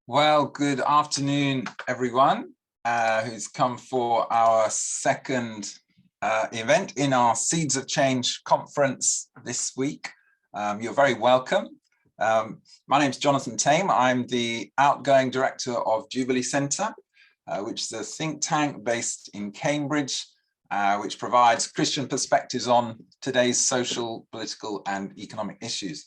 Well, good afternoon, everyone who's come for our second event in our Seeds of Change conference this week. You're very welcome. My name's Jonathan Tame. I'm the outgoing director of Jubilee Centre, which is a think tank based in Cambridge, which provides Christian perspectives on today's social, political and economic issues.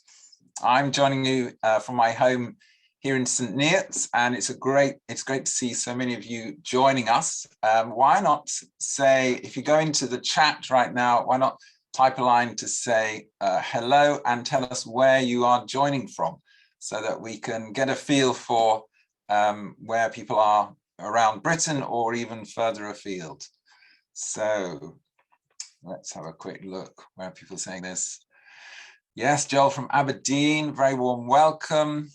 I'm joining you from my home here in St Neots, and it's great to see so many of you joining us. Why not say, if you go into the chat right now, why not type a line to say hello and tell us where you are joining from, so that we can get a feel for where people are around Britain or even further afield. So let's have a quick look where people are saying this. Yes, Joel from Aberdeen, very warm welcome.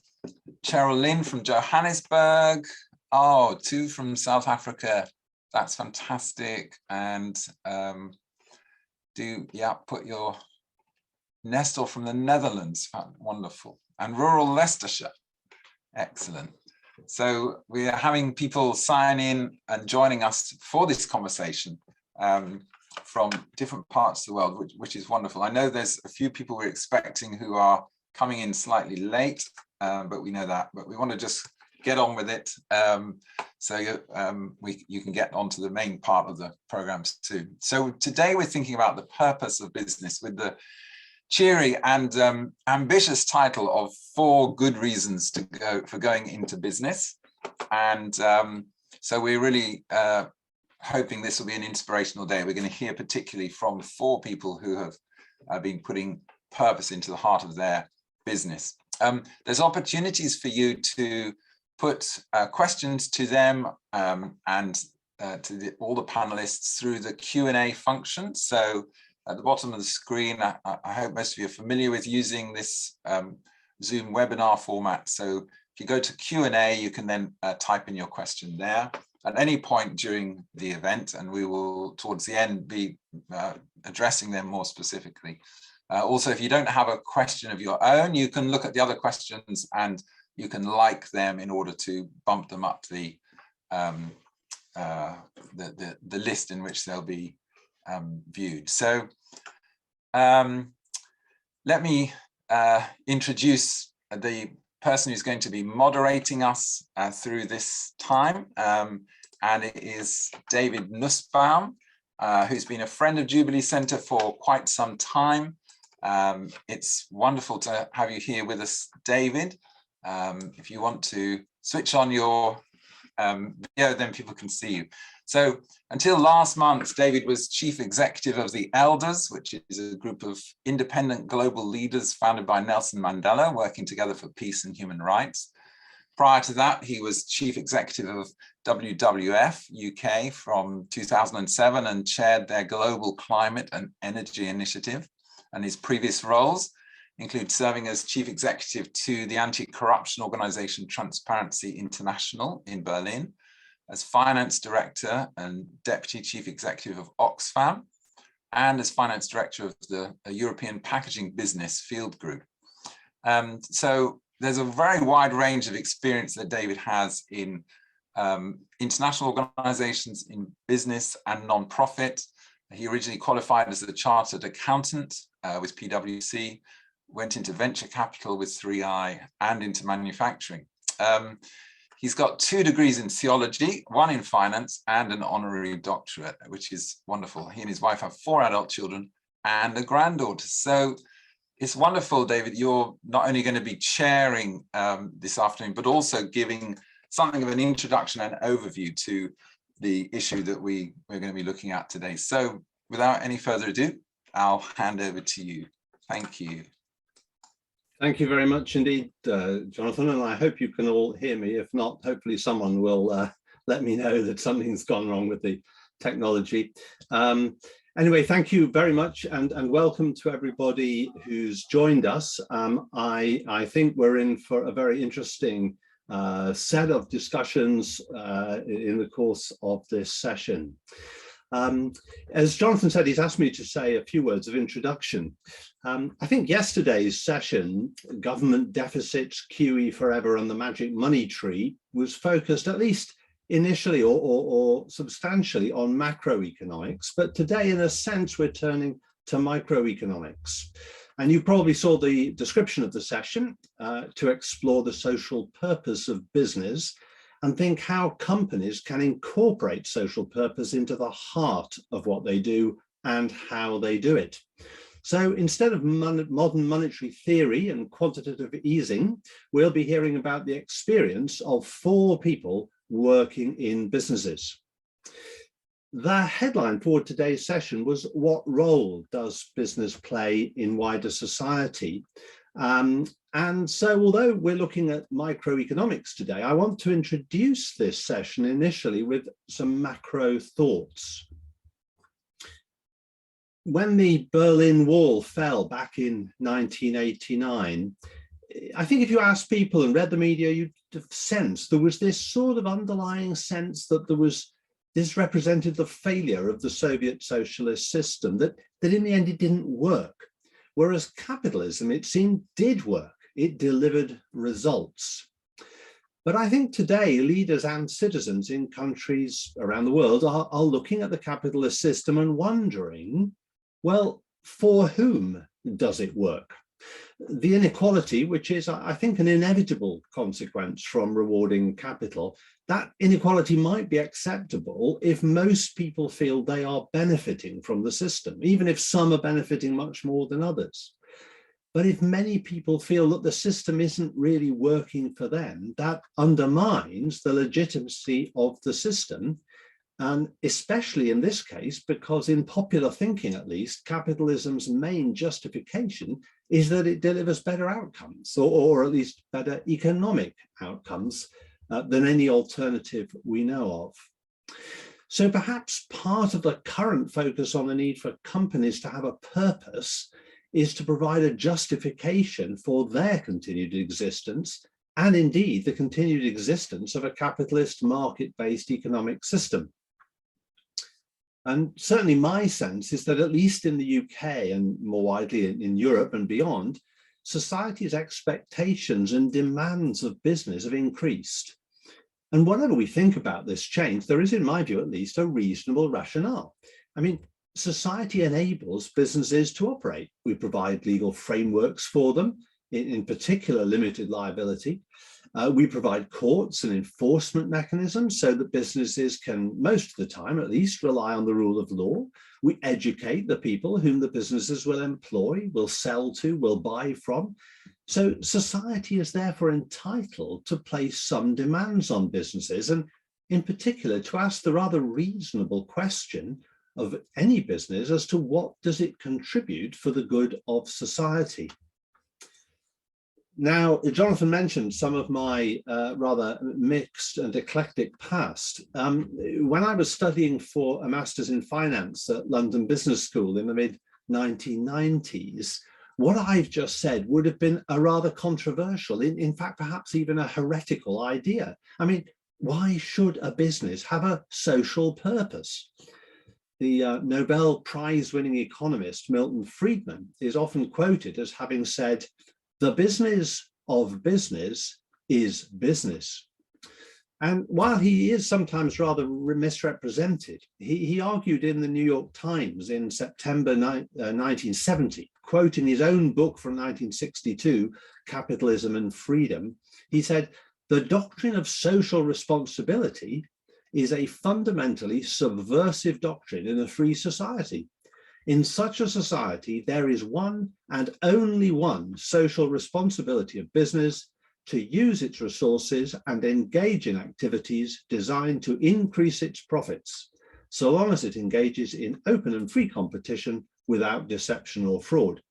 Cheryl Lynn from Johannesburg. Oh, two from South Africa. That's fantastic. And put your Nestor from the Netherlands. Wonderful. And rural Leicestershire. Excellent. So we are having people sign in and joining us for this conversation from different parts of the world, which is wonderful. I know there's a few people we're expecting who are coming in slightly late, but we know that. But we want to just get on with it, so you can get onto the main part of the programs too. So today we're thinking about the purpose of business with the cheery and ambitious title of 4 Good Reasons for Going into Business. And so we're really hoping this will be an inspirational day. We're going to hear particularly from 4 people who have been putting purpose into the heart of their business. There's opportunities for you to put questions to them and to all the panelists through the Q&A function. So at the bottom of the screen, I hope most of you are familiar with using this Zoom webinar format. So if you go to Q&A, you can then type in your question there at any point during the event, and we will, towards the end, be addressing them more specifically. Also, if you don't have a question of your own, you can look at the other questions and you can like them in order to bump them up the list in which they'll be viewed. So let me introduce the person who's going to be moderating us through this time, and it is David Nussbaum, who's been a friend of Jubilee Centre for quite some time. It's wonderful to have you here with us, David. If you want to switch on your video, then people can see you. So until last month, David was chief executive of the Elders, which is a group of independent global leaders founded by Nelson Mandela, working together for peace and human rights. Prior to that, he was chief executive of WWF UK from 2007 and chaired their global climate and energy initiative. And his previous roles include serving as chief executive to the anti-corruption organization Transparency International in Berlin, as finance director and deputy chief executive of Oxfam, and as finance director of the European packaging business field group. So there's a very wide range of experience that David has in international organizations, in business and non-profit. He originally qualified as a chartered accountant with PwC, went into venture capital with 3i and into manufacturing. He's got 2 degrees in theology, 1 in finance and an honorary doctorate, which is wonderful. He and his wife have 4 adult children and a granddaughter. So it's wonderful, David, you're not only going to be chairing this afternoon, but also giving something of an introduction and overview to the issue that we're going to be looking at today. So without any further ado, I'll hand over to you. Thank you. Thank you very much indeed, Jonathan, and I hope you can all hear me. If not, hopefully someone will let me know that something's gone wrong with the technology. Anyway, thank you very much, and welcome to everybody who's joined us. I think we're in for a very interesting set of discussions in the course of this session. As Jonathan said, he's asked me to say a few words of introduction. I think yesterday's session, Government Deficits, QE Forever and the Magic Money Tree, was focused at least initially or substantially on macroeconomics, but today in a sense we're turning to microeconomics. And you probably saw the description of the session to explore the social purpose of business and think how companies can incorporate social purpose into the heart of what they do and how they do it. So instead of modern monetary theory and quantitative easing, we'll be hearing about the experience of 4 people working in businesses. The headline for today's session was, what role does business play in wider society? And so although we're looking at microeconomics today, I want to introduce this session initially with some macro thoughts. When the Berlin Wall fell back in 1989, I think if you asked people and read the media, you'd have sensed there was this sort of underlying sense that this represented the failure of the Soviet socialist system, that in the end it didn't work. Whereas capitalism, it seemed, did work. It delivered results. But I think today leaders and citizens in countries around the world are looking at the capitalist system and wondering, well, for whom does it work? The inequality, which is, I think, an inevitable consequence from rewarding capital, that inequality might be acceptable if most people feel they are benefiting from the system, even if some are benefiting much more than others. But if many people feel that the system isn't really working for them, that undermines the legitimacy of the system. And especially in this case, because in popular thinking, at least, capitalism's main justification is that it delivers better outcomes, or at least better economic outcomes than any alternative we know of. So perhaps part of the current focus on the need for companies to have a purpose is to provide a justification for their continued existence, and indeed the continued existence of a capitalist market-based economic system. And certainly my sense is that at least in the UK and more widely in Europe and beyond, society's expectations and demands of business have increased. And whatever we think about this change, there is, in my view at least, a reasonable rationale. I mean, society enables businesses to operate. We provide legal frameworks for them, in particular limited liability. We provide courts and enforcement mechanisms so that businesses can, most of the time at least, rely on the rule of law. We educate the people whom the businesses will employ, will sell to, will buy from. So society is therefore entitled to place some demands on businesses, and in particular to ask the rather reasonable question of any business as to what does it contribute for the good of society. Now, Jonathan mentioned some of my rather mixed and eclectic past. When I was studying for a master's in finance at London Business School in the mid-1990s, what I've just said would have been a rather controversial, in fact, perhaps even a heretical idea. I mean, why should a business have a social purpose? The Nobel Prize-winning economist Milton Friedman is often quoted as having said, "The business of business is business." And while he is sometimes rather misrepresented, he argued in the New York Times in September 1970, quoting his own book from 1962, Capitalism and Freedom, he said, "The doctrine of social responsibility is a fundamentally subversive doctrine in a free society. In such a society, there is one and only one social responsibility of business: to use its resources and engage in activities designed to increase its profits, so long as it engages in open and free competition without deception or fraud."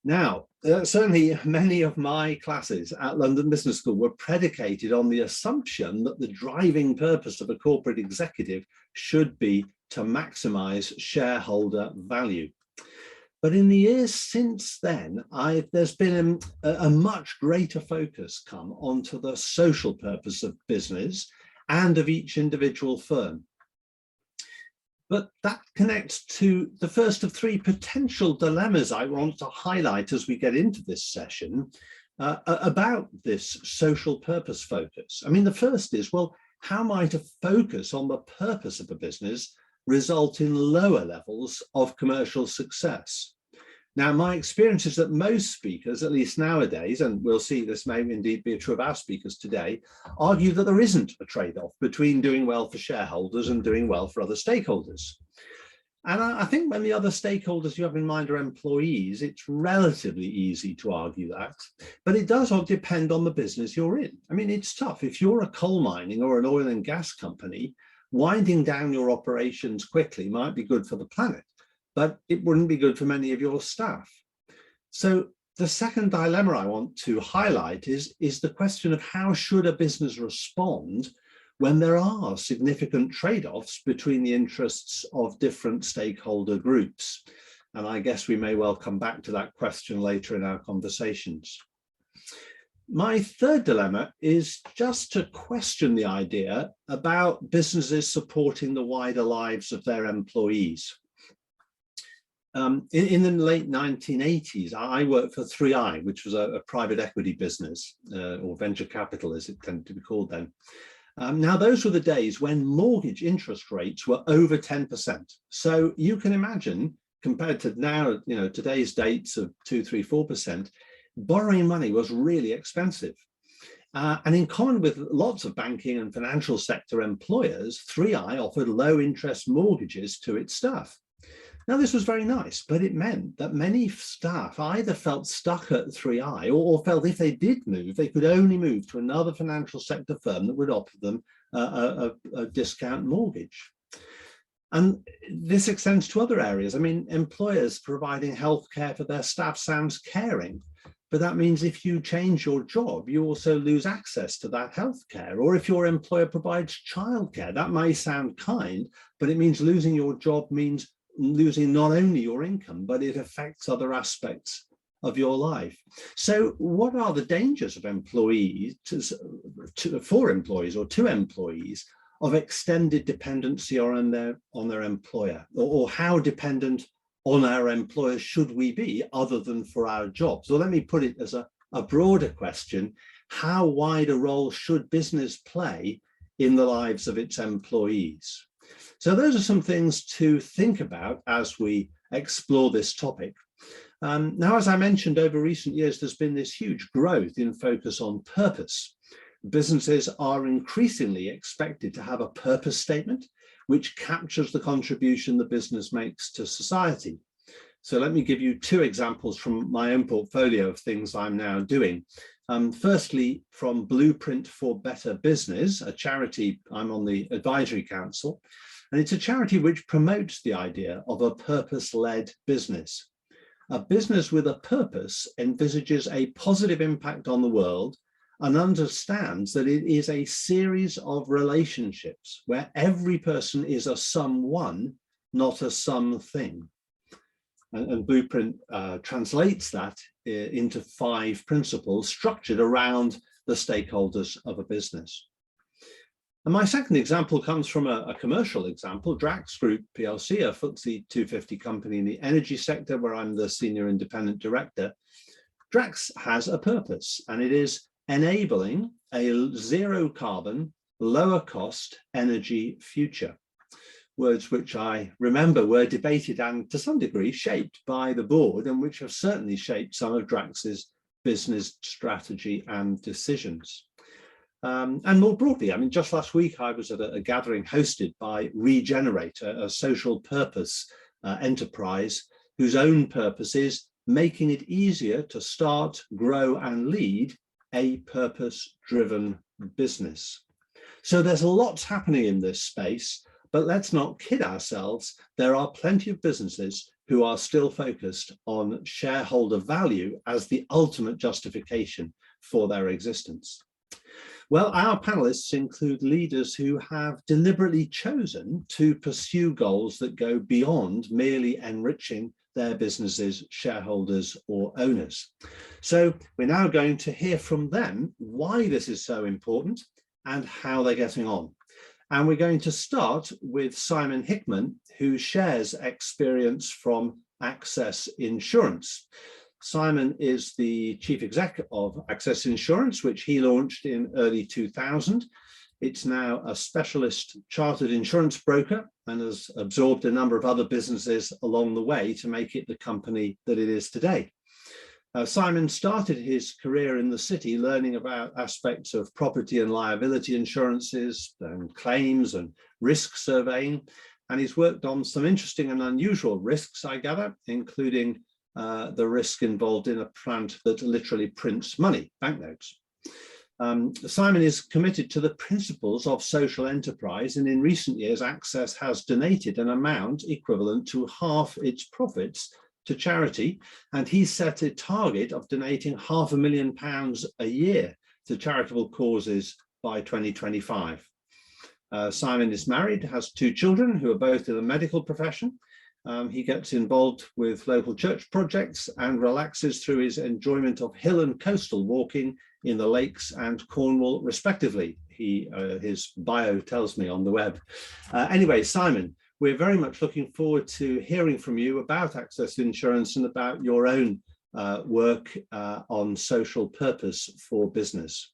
Now, certainly many of my classes at London Business School were predicated on the assumption that the driving purpose of a corporate executive should be to maximize shareholder value. But in the years since then, there's been a much greater focus come onto the social purpose of business and of each individual firm. But that connects to the first of three potential dilemmas I want to highlight as we get into this session about this social purpose focus. I mean, the first is, well, how might a focus on the purpose of a business result in lower levels of commercial success? Now, my experience is that most speakers, at least nowadays, and we'll see this may indeed be true of our speakers today, argue that there isn't a trade-off between doing well for shareholders and doing well for other stakeholders. And I think when the other stakeholders you have in mind are employees, it's relatively easy to argue that, but it does all depend on the business you're in. I mean, it's tough. If you're a coal mining or an oil and gas company, winding down your operations quickly might be good for the planet, but it wouldn't be good for many of your staff. So the second dilemma I want to highlight is the question of how should a business respond when there are significant trade-offs between the interests of different stakeholder groups. And I guess we may well come back to that question later in our conversations. My third dilemma is just to question the idea about businesses supporting the wider lives of their employees. In the late 1980s, I worked for 3i, which was a private equity business, or venture capital as it tended to be called then. Now, those were the days when mortgage interest rates were over 10%. So you can imagine, compared to now, today's dates of 2, 3, 4%, borrowing money was really expensive. And in common with lots of banking and financial sector employers, 3i offered low interest mortgages to its staff. Now, this was very nice, but it meant that many staff either felt stuck at 3i or felt if they did move, they could only move to another financial sector firm that would offer them a discount mortgage. And this extends to other areas. I mean, employers providing healthcare for their staff sounds caring, but that means if you change your job, you also lose access to that healthcare. Or if your employer provides childcare, that may sound kind, but it means losing your job means losing not only your income, but it affects other aspects of your life. So what are the dangers of employees, for employees or to employees, of extended dependency on their employer? Or how dependent on our employers should we be other than for our jobs? So let me put it as a broader question. How wide a role should business play in the lives of its employees? So those are some things to think about as we explore this topic. Now, as I mentioned, over recent years, there's been this huge growth in focus on purpose. Businesses are increasingly expected to have a purpose statement, which captures the contribution the business makes to society. So let me give you two examples from my own portfolio of things I'm now doing. Firstly, from Blueprint for Better Business, a charity, I'm on the advisory council, and it's a charity which promotes the idea of a purpose-led business. A business with a purpose envisages a positive impact on the world and understands that it is a series of relationships where every person is a someone, not a something. And Blueprint translates that into 5 principles structured around the stakeholders of a business. And my second example comes from a commercial example, Drax Group PLC, a FTSE 250 company in the energy sector where I'm the senior independent director. Drax has a purpose, and it is enabling a zero carbon, lower cost energy future. Words which I remember were debated and to some degree shaped by the board, and which have certainly shaped some of Drax's business strategy and decisions. And more broadly, I mean, just last week I was at a gathering hosted by Regenerate, a social purpose enterprise whose own purpose is making it easier to start, grow and lead a purpose-driven business. So there's lots happening in this space, but let's not kid ourselves. There are plenty of businesses who are still focused on shareholder value as the ultimate justification for their existence. Well, our panelists include leaders who have deliberately chosen to pursue goals that go beyond merely enriching their businesses, shareholders or owners. So we're now going to hear from them why this is so important and how they're getting on. And we're going to start with Simon Hickman, who shares experience from Access Insurance. Simon is the chief exec of Access Insurance, which he launched in early 2000. It's now a specialist chartered insurance broker and has absorbed a number of other businesses along the way to make it the company that it is today. Simon started his career in the city learning about aspects of property and liability insurances and claims and risk surveying. And he's worked on some interesting and unusual risks, I gather, including the risk involved in a plant that literally prints money, banknotes. Simon is committed to the principles of social enterprise, and in recent years, Access has donated an amount equivalent to half its profits to charity, and he set a target of donating £500,000 a year to charitable causes by 2025. Simon is married, has 2 children who are both in the medical profession. He gets involved with local church projects and relaxes through his enjoyment of hill and coastal walking in the lakes and Cornwall, respectively. His bio tells me on the web. Anyway, Simon, we're very much looking forward to hearing from you about Access Insurance and about your own work on social purpose for business.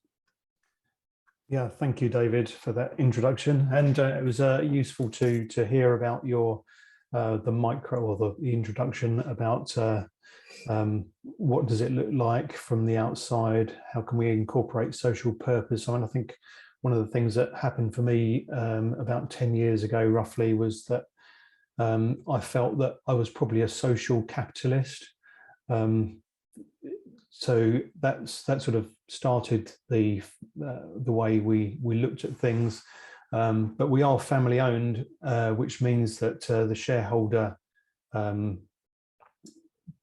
Yeah, thank you, David, for that introduction. And it was useful to hear about your the micro or the introduction about what does it look like from the outside? How can we incorporate social purpose? I mean, I think one of the things that happened for me about 10 years ago, roughly, was that I felt that I was probably a social capitalist. So that sort of started the way we looked at things. But we are family owned, which means that the shareholder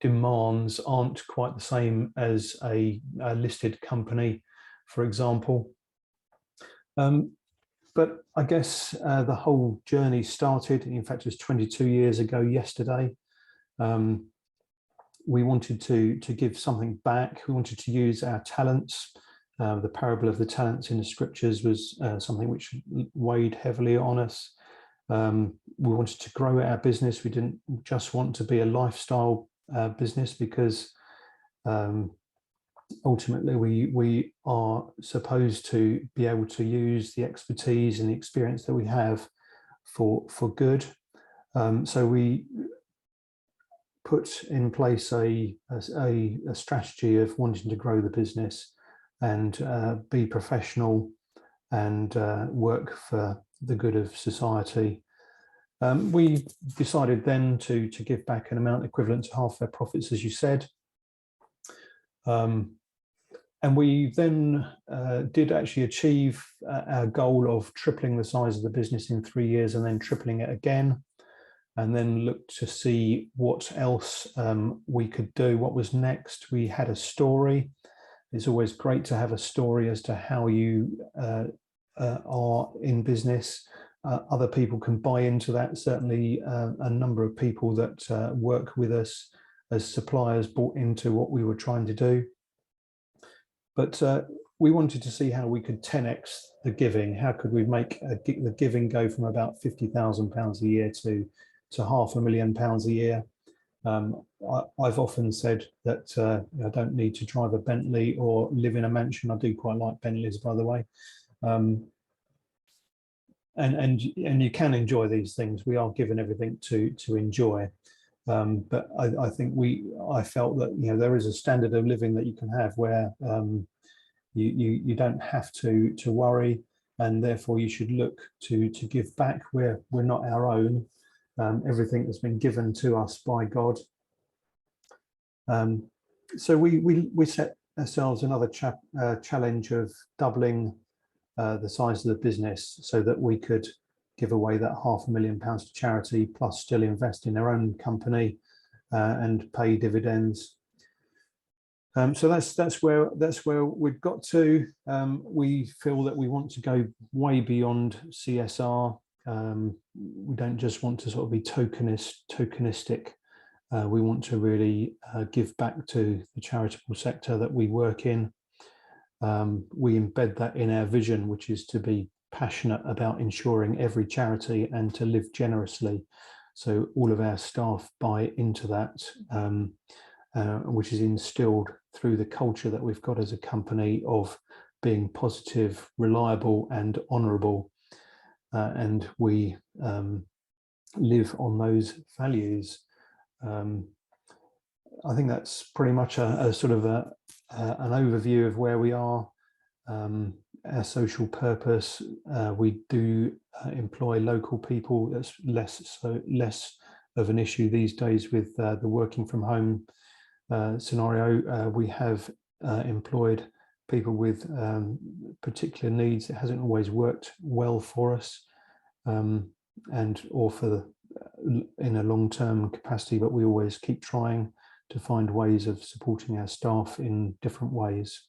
demands aren't quite the same as a listed company, for example. But I guess the whole journey started, in fact, it was 22 years ago yesterday. We wanted to give something back. We wanted to use our talents. The parable of the talents in the scriptures was something which weighed heavily on us. We wanted to grow our business. We didn't just want to be a lifestyle business, because ultimately we are supposed to be able to use the expertise and the experience that we have for good. So we put in place a strategy of wanting to grow the business and be professional and work for the good of society. We decided then to give back an amount equivalent to half their profits, as you said. And we then did actually achieve our goal of tripling the size of the business in 3 years, and then tripling it again, and then looked to see what else we could do, what was next. We had a story. It's always great to have a story as to how you are in business. Other people can buy into that. Certainly a number of people that work with us as suppliers bought into what we were trying to do. But we wanted to see how we could 10x the giving. How could we make the giving go from about £50,000 a year to £500,000 a year? I've often said that I don't need to drive a Bentley or live in a mansion. I do quite like Bentleys, by the way. And you can enjoy these things. We are given everything to enjoy. But I think I felt that there is a standard of living that you can have where you don't have to worry, and therefore you should look to give back where we're not our own. Everything has been given to us by God. So we set ourselves another challenge of doubling the size of the business so that we could give away that £500,000 to charity, plus still invest in our own company and pay dividends. So that's where we've got to. We feel that we want to go way beyond CSR. We don't just want to sort of be tokenistic. We want to really give back to the charitable sector that we work in. We embed that in our vision, which is to be passionate about ensuring every charity and to live generously. So all of our staff buy into that, which is instilled through the culture that we've got as a company of being positive, reliable and honourable. And we live on those values. I think that's pretty much a sort of an overview of where we are. Our social purpose, we do employ local people. That's less of an issue these days with the working from home scenario. We have employed people with particular needs. It hasn't always worked well for us, or for in a long-term capacity, but we always keep trying to find ways of supporting our staff in different ways.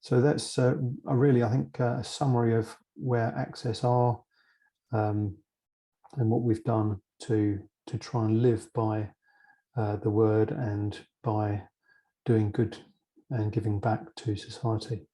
So that's really, I think, a summary of where Access are, and what we've done to try and live by the word and by doing good and giving back to society.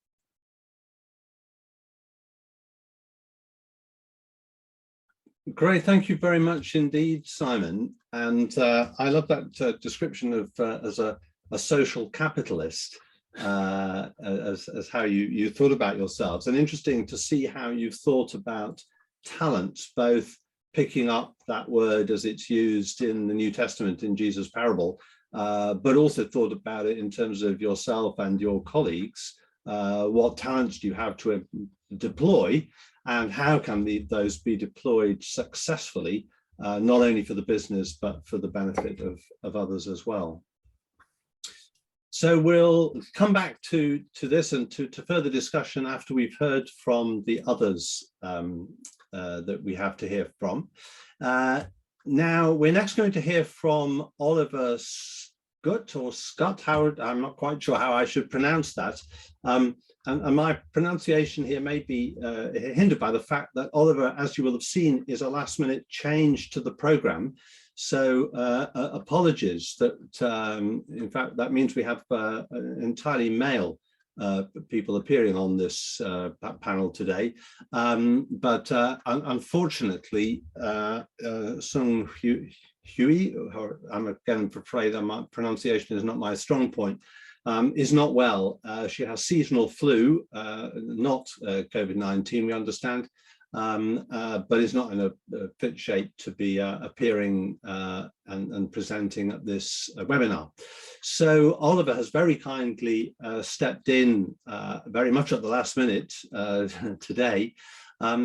Great, thank you very much indeed, Simon. And I love that description of as a social capitalist, as how you thought about yourselves. And interesting to see how you've thought about talent, both picking up that word as it's used in the New Testament in Jesus' parable, but also thought about it in terms of yourself and your colleagues. What talents do you have to deploy, and how can those be deployed successfully, not only for the business, but for the benefit of others as well. So we'll come back to this and to further discussion after we've heard from the others that we have to hear from. Now, we're next going to hear from Oliver Scott, Howard, I'm not quite sure how I should pronounce that. And my pronunciation here may be hindered by the fact that Oliver, as you will have seen, is a last-minute change to the programme. So apologies that, in fact, that means we have entirely male people appearing on this panel today. But unfortunately, Sung Hui, or I'm again afraid that my pronunciation is not my strong point, is not well. She has seasonal flu, not COVID-19, we understand, but is not in a fit shape to be appearing and presenting at this webinar. So Oliver has very kindly stepped in very much at the last minute today.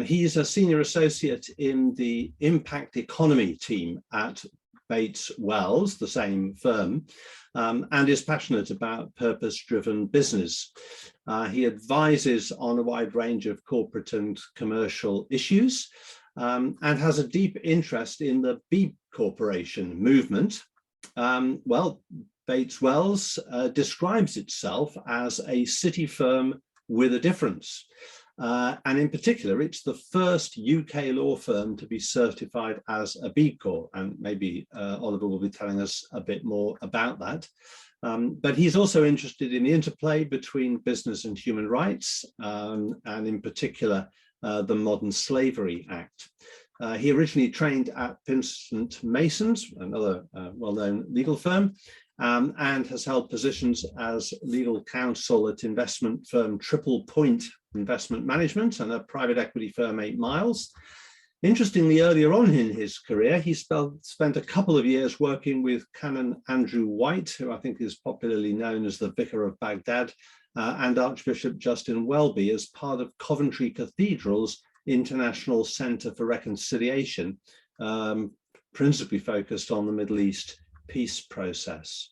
He's a senior associate in the impact economy team at Bates Wells, the same firm, and is passionate about purpose-driven business. He advises on a wide range of corporate and commercial issues, and has a deep interest in the B Corporation movement. Well, Bates Wells describes itself as a city firm with a difference. And in particular, it's the first UK law firm to be certified as a B Corp, and maybe Oliver will be telling us a bit more about that. But he's also interested in the interplay between business and human rights, and in particular, the Modern Slavery Act. He originally trained at Vincent Mason's, another well-known legal firm, and has held positions as legal counsel at investment firm Triple Point Investment Management and a private equity firm 8 Miles. Interestingly, earlier on in his career, he spent a couple of years working with Canon Andrew White, who I think is popularly known as the Vicar of Baghdad, and Archbishop Justin Welby as part of Coventry Cathedral's International Centre for Reconciliation, principally focused on the Middle East peace process.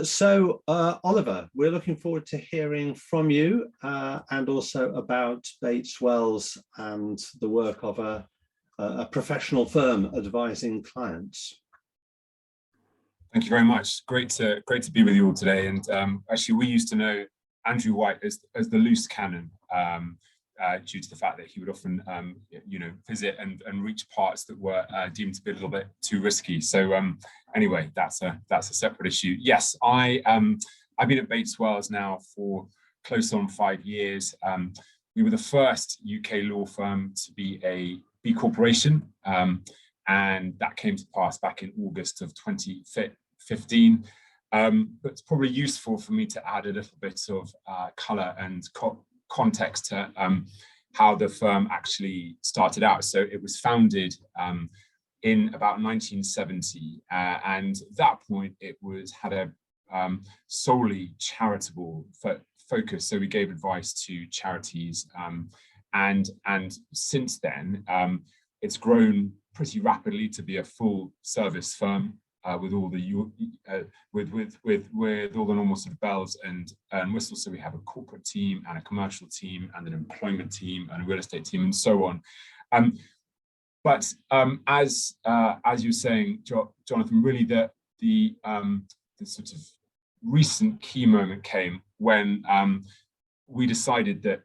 So Oliver, we're looking forward to hearing from you and also about Bates Wells and the work of a professional firm advising clients. Thank you very much. Great to be with you all today. And actually, we used to know Andrew White as the loose cannon, due to the fact that he would often, visit and reach parts that were deemed to be a little bit too risky. So anyway, that's a separate issue. Yes, I've been at Bates Wells now for close on 5 years. we were the first UK law firm to be a B Corporation, and that came to pass back in August of 2015. But it's probably useful for me to add a little bit of colour and context to how the firm actually started out. So it was founded in about 1970, and at that point it had a solely charitable focus. So we gave advice to charities, and since then it's grown pretty rapidly to be a full service firm with all the with all the normal sort of bells and whistles. So we have a corporate team and a commercial team and an employment team and a real estate team and so on. But as you were saying, Jonathan, really the sort of recent key moment came when we decided that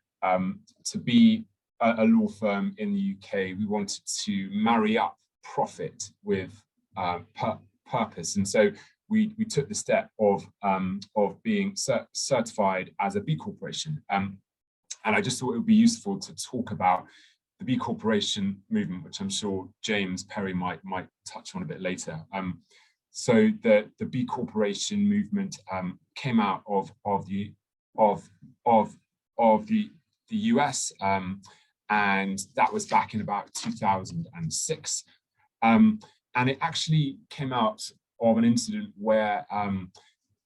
to be a law firm in the UK, we wanted to marry up profit with purpose, and so we took the step of being certified as a B Corporation. And I just thought it would be useful to talk about the B Corporation movement, which I'm sure James Perry might touch on a bit later. So the B Corporation movement came out of the US, and that was back in about 2006. And it actually came out of an incident where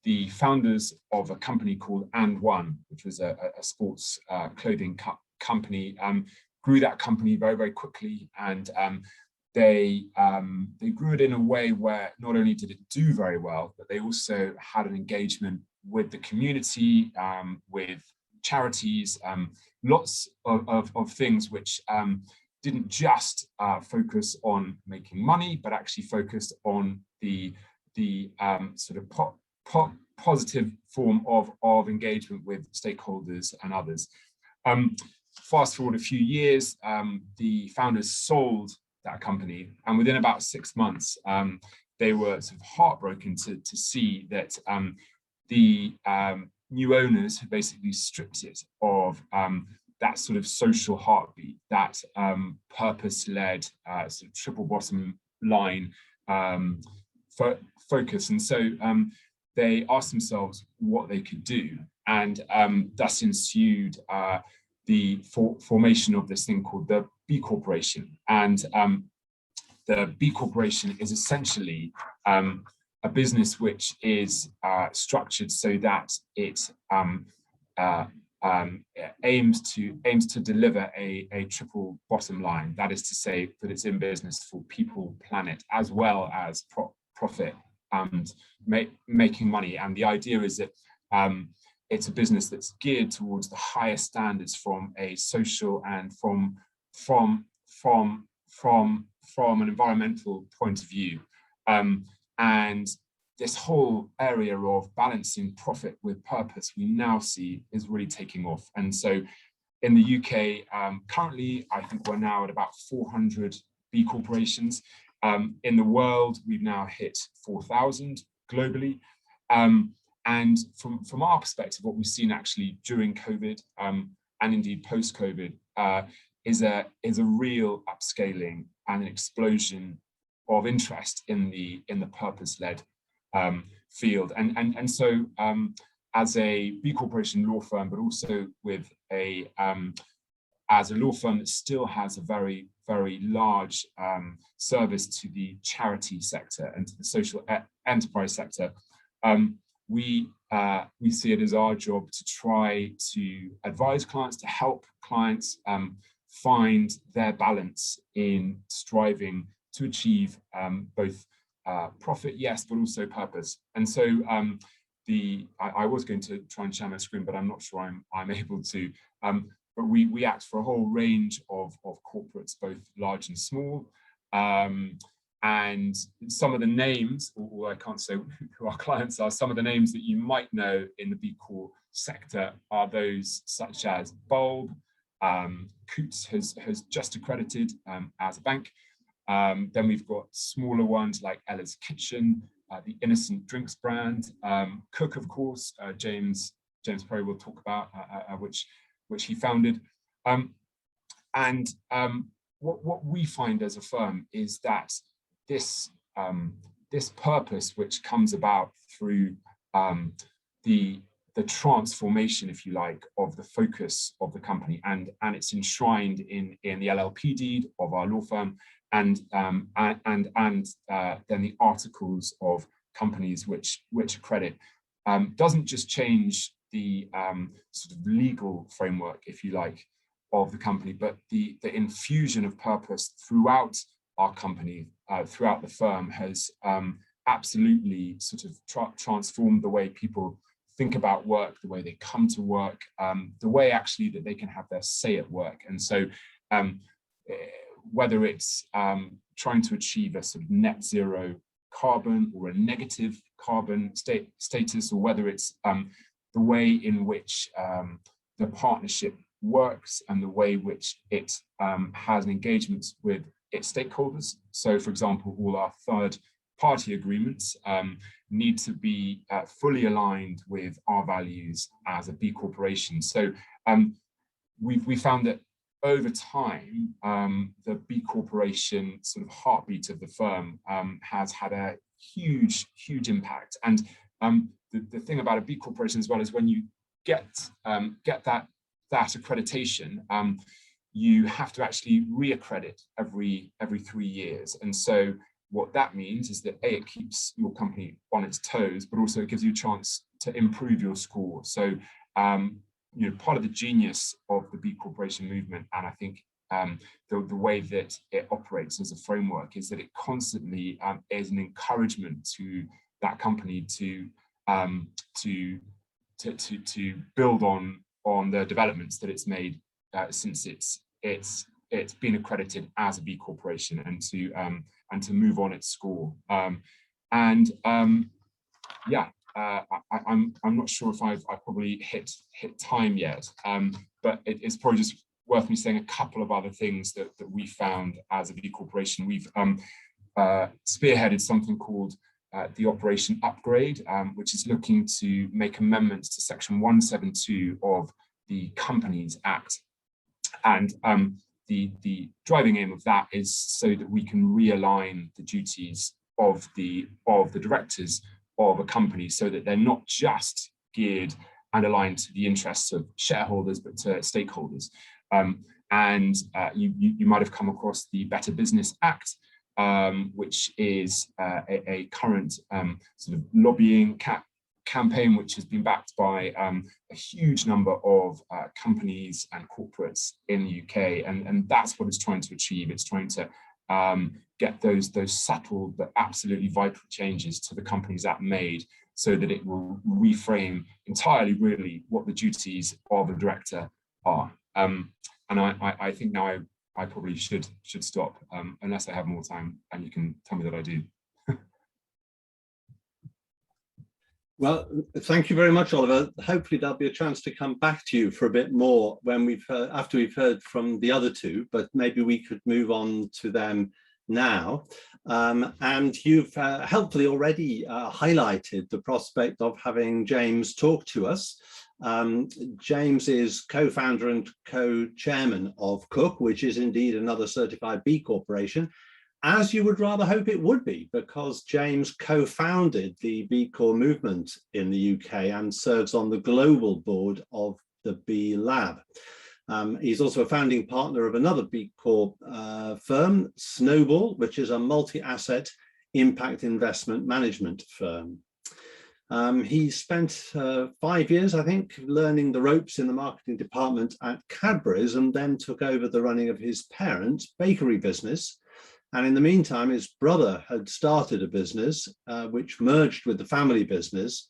the founders of a company called And One, which was a sports clothing company, grew that company very, very quickly, and they grew it in a way where not only did it do very well, but they also had an engagement with the community, with charities, lots of things which didn't just focus on making money, but actually focused on the sort of positive form of engagement with stakeholders and others. Fast forward a few years, the founders sold that company, and within about 6 months, they were sort of heartbroken to see that the new owners had basically stripped it of that sort of social heartbeat, that purpose-led sort of triple bottom line focus. And so they asked themselves what they could do, and thus ensued the formation of this thing called the B Corporation. And the B Corporation is essentially a business which is structured so that it aims to deliver a triple bottom line. That is to say that it's in business for people, planet, as well as profit and making money. And the idea is that it's a business that's geared towards the highest standards from a social and from an environmental point of view. And this whole area of balancing profit with purpose, we now see is really taking off. And so in the UK, currently, I think we're now at about 400 B Corporations. In the world, we've now hit 4,000 globally. And from our perspective, what we've seen actually during COVID and indeed post-COVID is a real upscaling and an explosion of interest in the purpose-led field. And so as a B Corporation law firm, but also with as a law firm that still has a very, very large service to the charity sector and to the social enterprise sector, we see it as our job to try to advise clients, to help clients find their balance in striving to achieve both profit, yes, but also purpose. And so I was going to try and share my screen, but I'm not sure I'm able to. But we act for a whole range of corporates, both large and small. And some of the names, or I can't say who our clients are, some of the names that you might know in the B Corp sector are those such as Bulb. Coutts has just accredited as a bank. Then we've got smaller ones like Ella's Kitchen, the Innocent Drinks brand, Cook, of course, James Perry will talk about, which he founded. What we find as a firm is that this purpose, which comes about through the transformation, if you like, of the focus of the company, and it's enshrined in the LLP deed of our law firm, and then the articles of companies which accredit, doesn't just change the sort of legal framework, if you like, of the company, but the infusion of purpose throughout our company, throughout the firm, has absolutely sort of transformed the way people think about work, the way they come to work, the way actually that they can have their say at work. And so whether it's trying to achieve a sort of net zero carbon or a negative carbon status, or whether it's the way in which the partnership works and the way which it has engagements with its stakeholders. So, for example, all our third-party agreements need to be fully aligned with our values as a B Corporation. So we found that over time, the B Corporation sort of heartbeat of the firm has had a huge impact. And the thing about a B Corporation as well is when you get that accreditation, you have to actually reaccredit every 3 years. And so what that means is that it keeps your company on its toes, but also it gives you a chance to improve your score. So part of the genius of the B Corporation movement, and I think the way that it operates as a framework, is that it constantly is an encouragement to that company to build on the developments that it's made since it's been accredited as a B Corporation, and to move on its score. I'm not sure if I've probably hit time yet, but it's probably just worth me saying a couple of other things that we found as a B Corporation. We've spearheaded something called the Operation Upgrade, which is looking to make amendments to Section 172 of the Companies Act. And the driving aim of that is so that we can realign the duties of the directors of a company, so that they're not just geared and aligned to the interests of shareholders, but to stakeholders. You might have come across the Better Business Act, which is a current sort of lobbying campaign, which has been backed by a huge number of companies and corporates in the UK, and that's what it's trying to achieve. It's trying to get those subtle but absolutely vital changes to the Companies Act made, so that it will reframe entirely really what the duties of a director are. And I think now I probably should stop, unless I have more time, and you can tell me that I do. Well, thank you very much, Oliver. Hopefully there'll be a chance to come back to you for a bit more when after we've heard from the other two, but maybe we could move on to them now. And you've helpfully already highlighted the prospect of having James talk to us. James is co-founder and co-chairman of Cook, which is indeed another certified B Corporation, as you would rather hope it would be, because James co-founded the B Corp movement in the UK and serves on the global board of the B Lab. He's also a founding partner of another B Corp firm, Snowball, which is a multi-asset impact investment management firm. He spent 5 years, I think, learning the ropes in the marketing department at Cadbury's, and then took over the running of his parents' bakery business. And in the meantime, his brother had started a business which merged with the family business.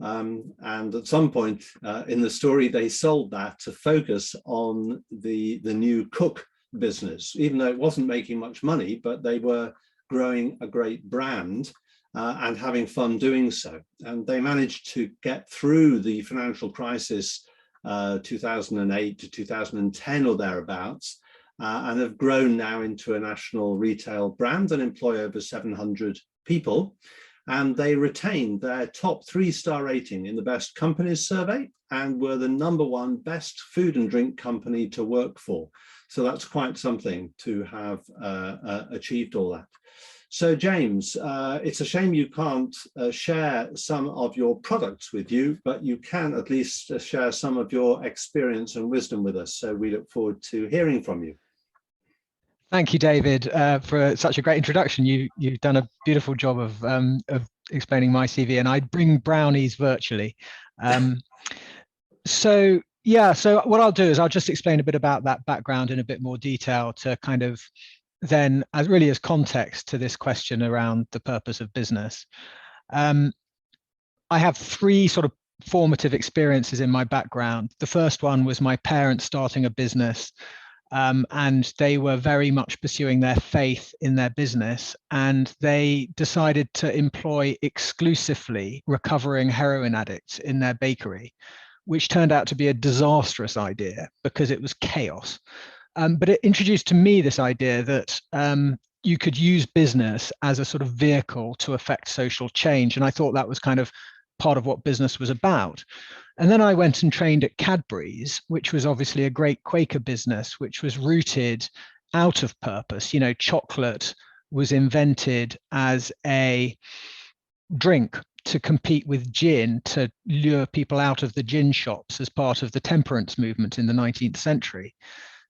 And at some point in the story, they sold that to focus on the new Cook business, even though it wasn't making much money, but they were growing a great brand and having fun doing so. And they managed to get through the financial crisis, 2008 to 2010 or thereabouts, and have grown now into a national retail brand and employ over 700 people. and they retained their top 3-star rating in the Best Companies survey and were the #1 best food and drink company to work for. So that's quite something to have achieved all that. So James, it's a shame you can't share some of your products with you, but you can at least share some of your experience and wisdom with us. So we look forward to hearing from you. Thank you, David, for such a great introduction. You've done a beautiful job of explaining my CV, and I bring brownies virtually. So what I'll do is I'll just explain a bit about that background in a bit more detail to kind of then as context to this question around the purpose of business. I have 3 sort of formative experiences in my background. The first one was my parents starting a business, and they were very much pursuing their faith in their business, and they decided to employ exclusively recovering heroin addicts in their bakery, which turned out to be a disastrous idea because it was chaos. But it introduced to me this idea that you could use business as a sort of vehicle to affect social change. And I thought that was kind of part of what business was about. And then I went and trained at Cadbury's, which was obviously a great Quaker business, which was rooted out of purpose. You know, chocolate was invented as a drink to compete with gin, to lure people out of the gin shops as part of the temperance movement in the 19th century.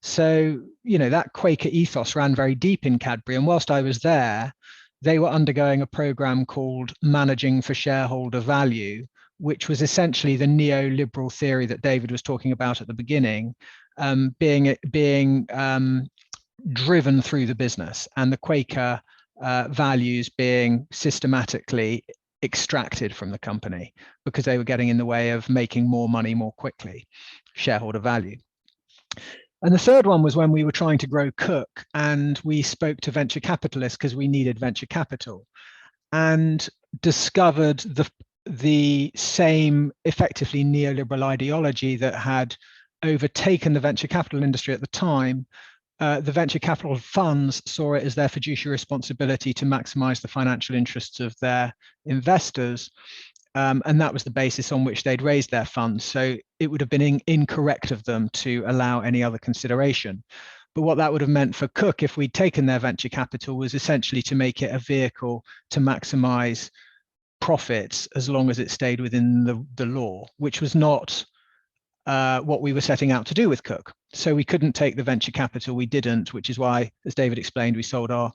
So, you know, that Quaker ethos ran very deep in Cadbury. And whilst I was there, they were undergoing a program called Managing for Shareholder Value, which was essentially the neoliberal theory that David was talking about at the beginning, being driven through the business, and the Quaker values being systematically extracted from the company because they were getting in the way of making more money more quickly, shareholder value. And the third one was when we were trying to grow Cook, and we spoke to venture capitalists because we needed venture capital, and discovered the same effectively neoliberal ideology that had overtaken the venture capital industry at the time. The venture capital funds saw it as their fiduciary responsibility to maximize the financial interests of their investors. And that was the basis on which they'd raised their funds. So it would have been incorrect of them to allow any other consideration. But what that would have meant for Cook, if we'd taken their venture capital, was essentially to make it a vehicle to maximize profits as long as it stayed within the law, which was not what we were setting out to do with Cook. So we couldn't take the venture capital, we didn't, which is why, as David explained, we sold our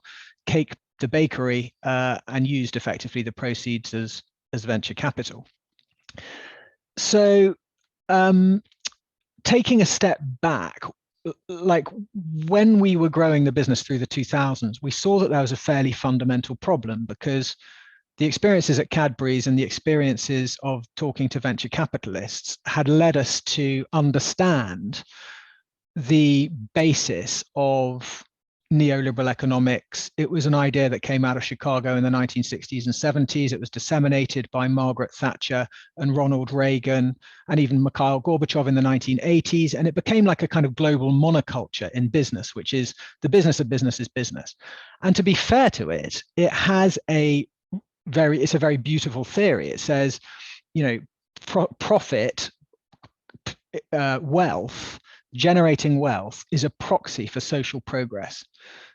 cake to bakery and used effectively the proceeds as venture capital. So taking a step back, like when we were growing the business through the 2000s, we saw that there was a fairly fundamental problem, because the experiences at Cadbury's and the experiences of talking to venture capitalists had led us to understand the basis of neoliberal economics. It was an idea that came out of Chicago in the 1960s and 70s. It was disseminated by Margaret Thatcher and Ronald Reagan and even Mikhail Gorbachev in the 1980s. And it became like a kind of global monoculture in business, which is the business of business is business. And to be fair to it, it's a very beautiful theory. It says, you know, profit, wealth, generating wealth is a proxy for social progress.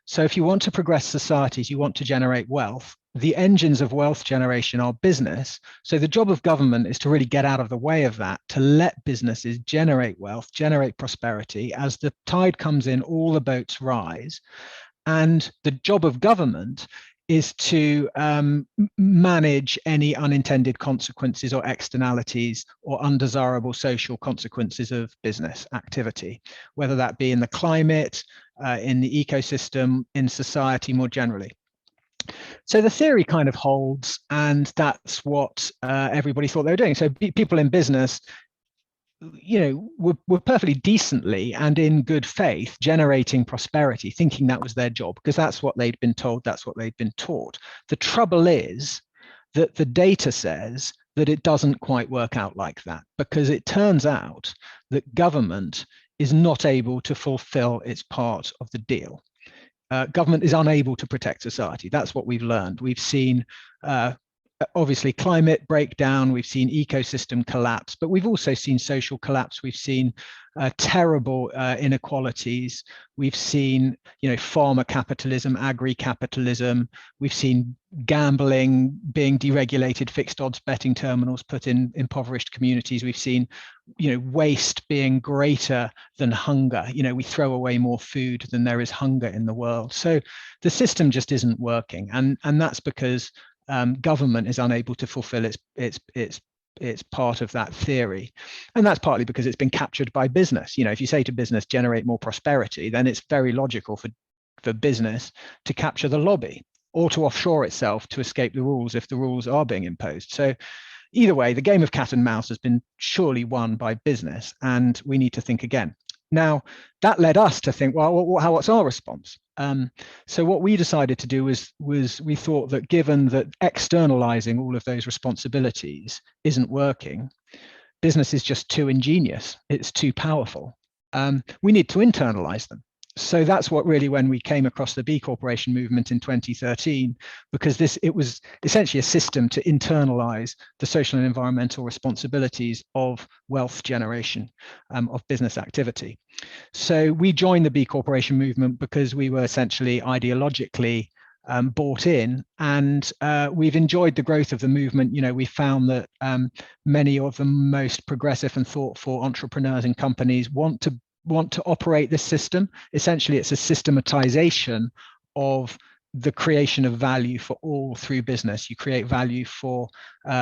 So if you want to progress societies, you want to generate wealth. The engines of wealth generation are business. So the job of government is to really get out of the way of that, to let businesses generate wealth, generate prosperity. As the tide comes in, all the boats rise. And the job of government is to manage any unintended consequences or externalities or undesirable social consequences of business activity, whether that be in the climate, in the ecosystem, in society more generally. So the theory kind of holds, and that's what everybody thought they were doing. So people in business, you know, were perfectly decently and in good faith generating prosperity, thinking that was their job, because that's what they'd been told, that's what they'd been taught. The trouble is that the data says that it doesn't quite work out like that, because it turns out that government is not able to fulfill its part of the deal. Government is unable to protect society. That's what we've learned. We've seen obviously climate breakdown, we've seen ecosystem collapse, but we've also seen social collapse. We've seen terrible inequalities. We've seen, farmer capitalism, agri-capitalism. We've seen gambling being deregulated, fixed odds betting terminals put in impoverished communities. We've seen, waste being greater than hunger. We throw away more food than there is hunger in the world. So the system just isn't working, and that's because government is unable to fulfill its part of that theory. And that's partly because it's been captured by business. If you say to business, generate more prosperity, then it's very logical for business to capture the lobby or to offshore itself to escape the rules if the rules are being imposed. So either way, the game of cat and mouse has been surely won by business, and we need to think again. Now, that led us to think, well, what's our response? So what we decided to do was we thought that given that externalizing all of those responsibilities isn't working, business is just too ingenious, it's too powerful. We need to internalize them. So that's what really, when we came across the B Corporation movement in 2013, because it was essentially a system to internalize the social and environmental responsibilities of wealth generation, of business activity. So we joined the B Corporation movement because we were essentially ideologically bought in, and we've enjoyed the growth of the movement. We found that many of the most progressive and thoughtful entrepreneurs and companies want to operate this system. Essentially, it's a systematization of the creation of value for all through business. You create value for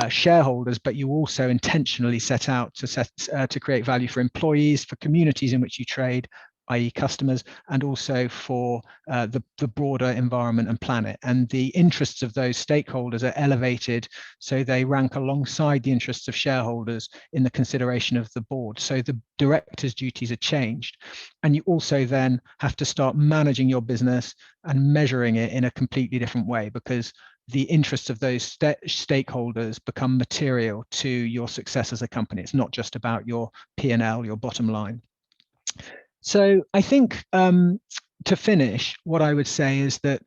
shareholders, but you also intentionally set out to create value for employees, for communities in which you trade, i.e. customers, and also for the broader environment and planet. And the interests of those stakeholders are elevated, so they rank alongside the interests of shareholders in the consideration of the board. So the directors' duties are changed. And you also then have to start managing your business and measuring it in a completely different way, because the interests of those stakeholders become material to your success as a company. It's not just about your P&L, your bottom line. So I think to finish, what I would say is that,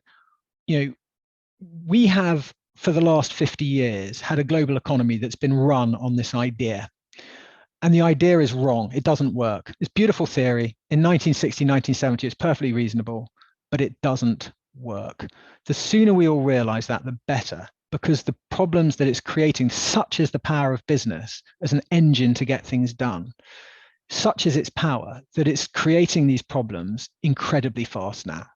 we have for the last 50 years had a global economy that's been run on this idea. And the idea is wrong. It doesn't work. It's beautiful theory. In 1960, 1970, it's perfectly reasonable, but it doesn't work. The sooner we all realize that, the better, because the problems that it's creating, such as the power of business as an engine to get things done, such is its power that it's creating these problems incredibly fast now.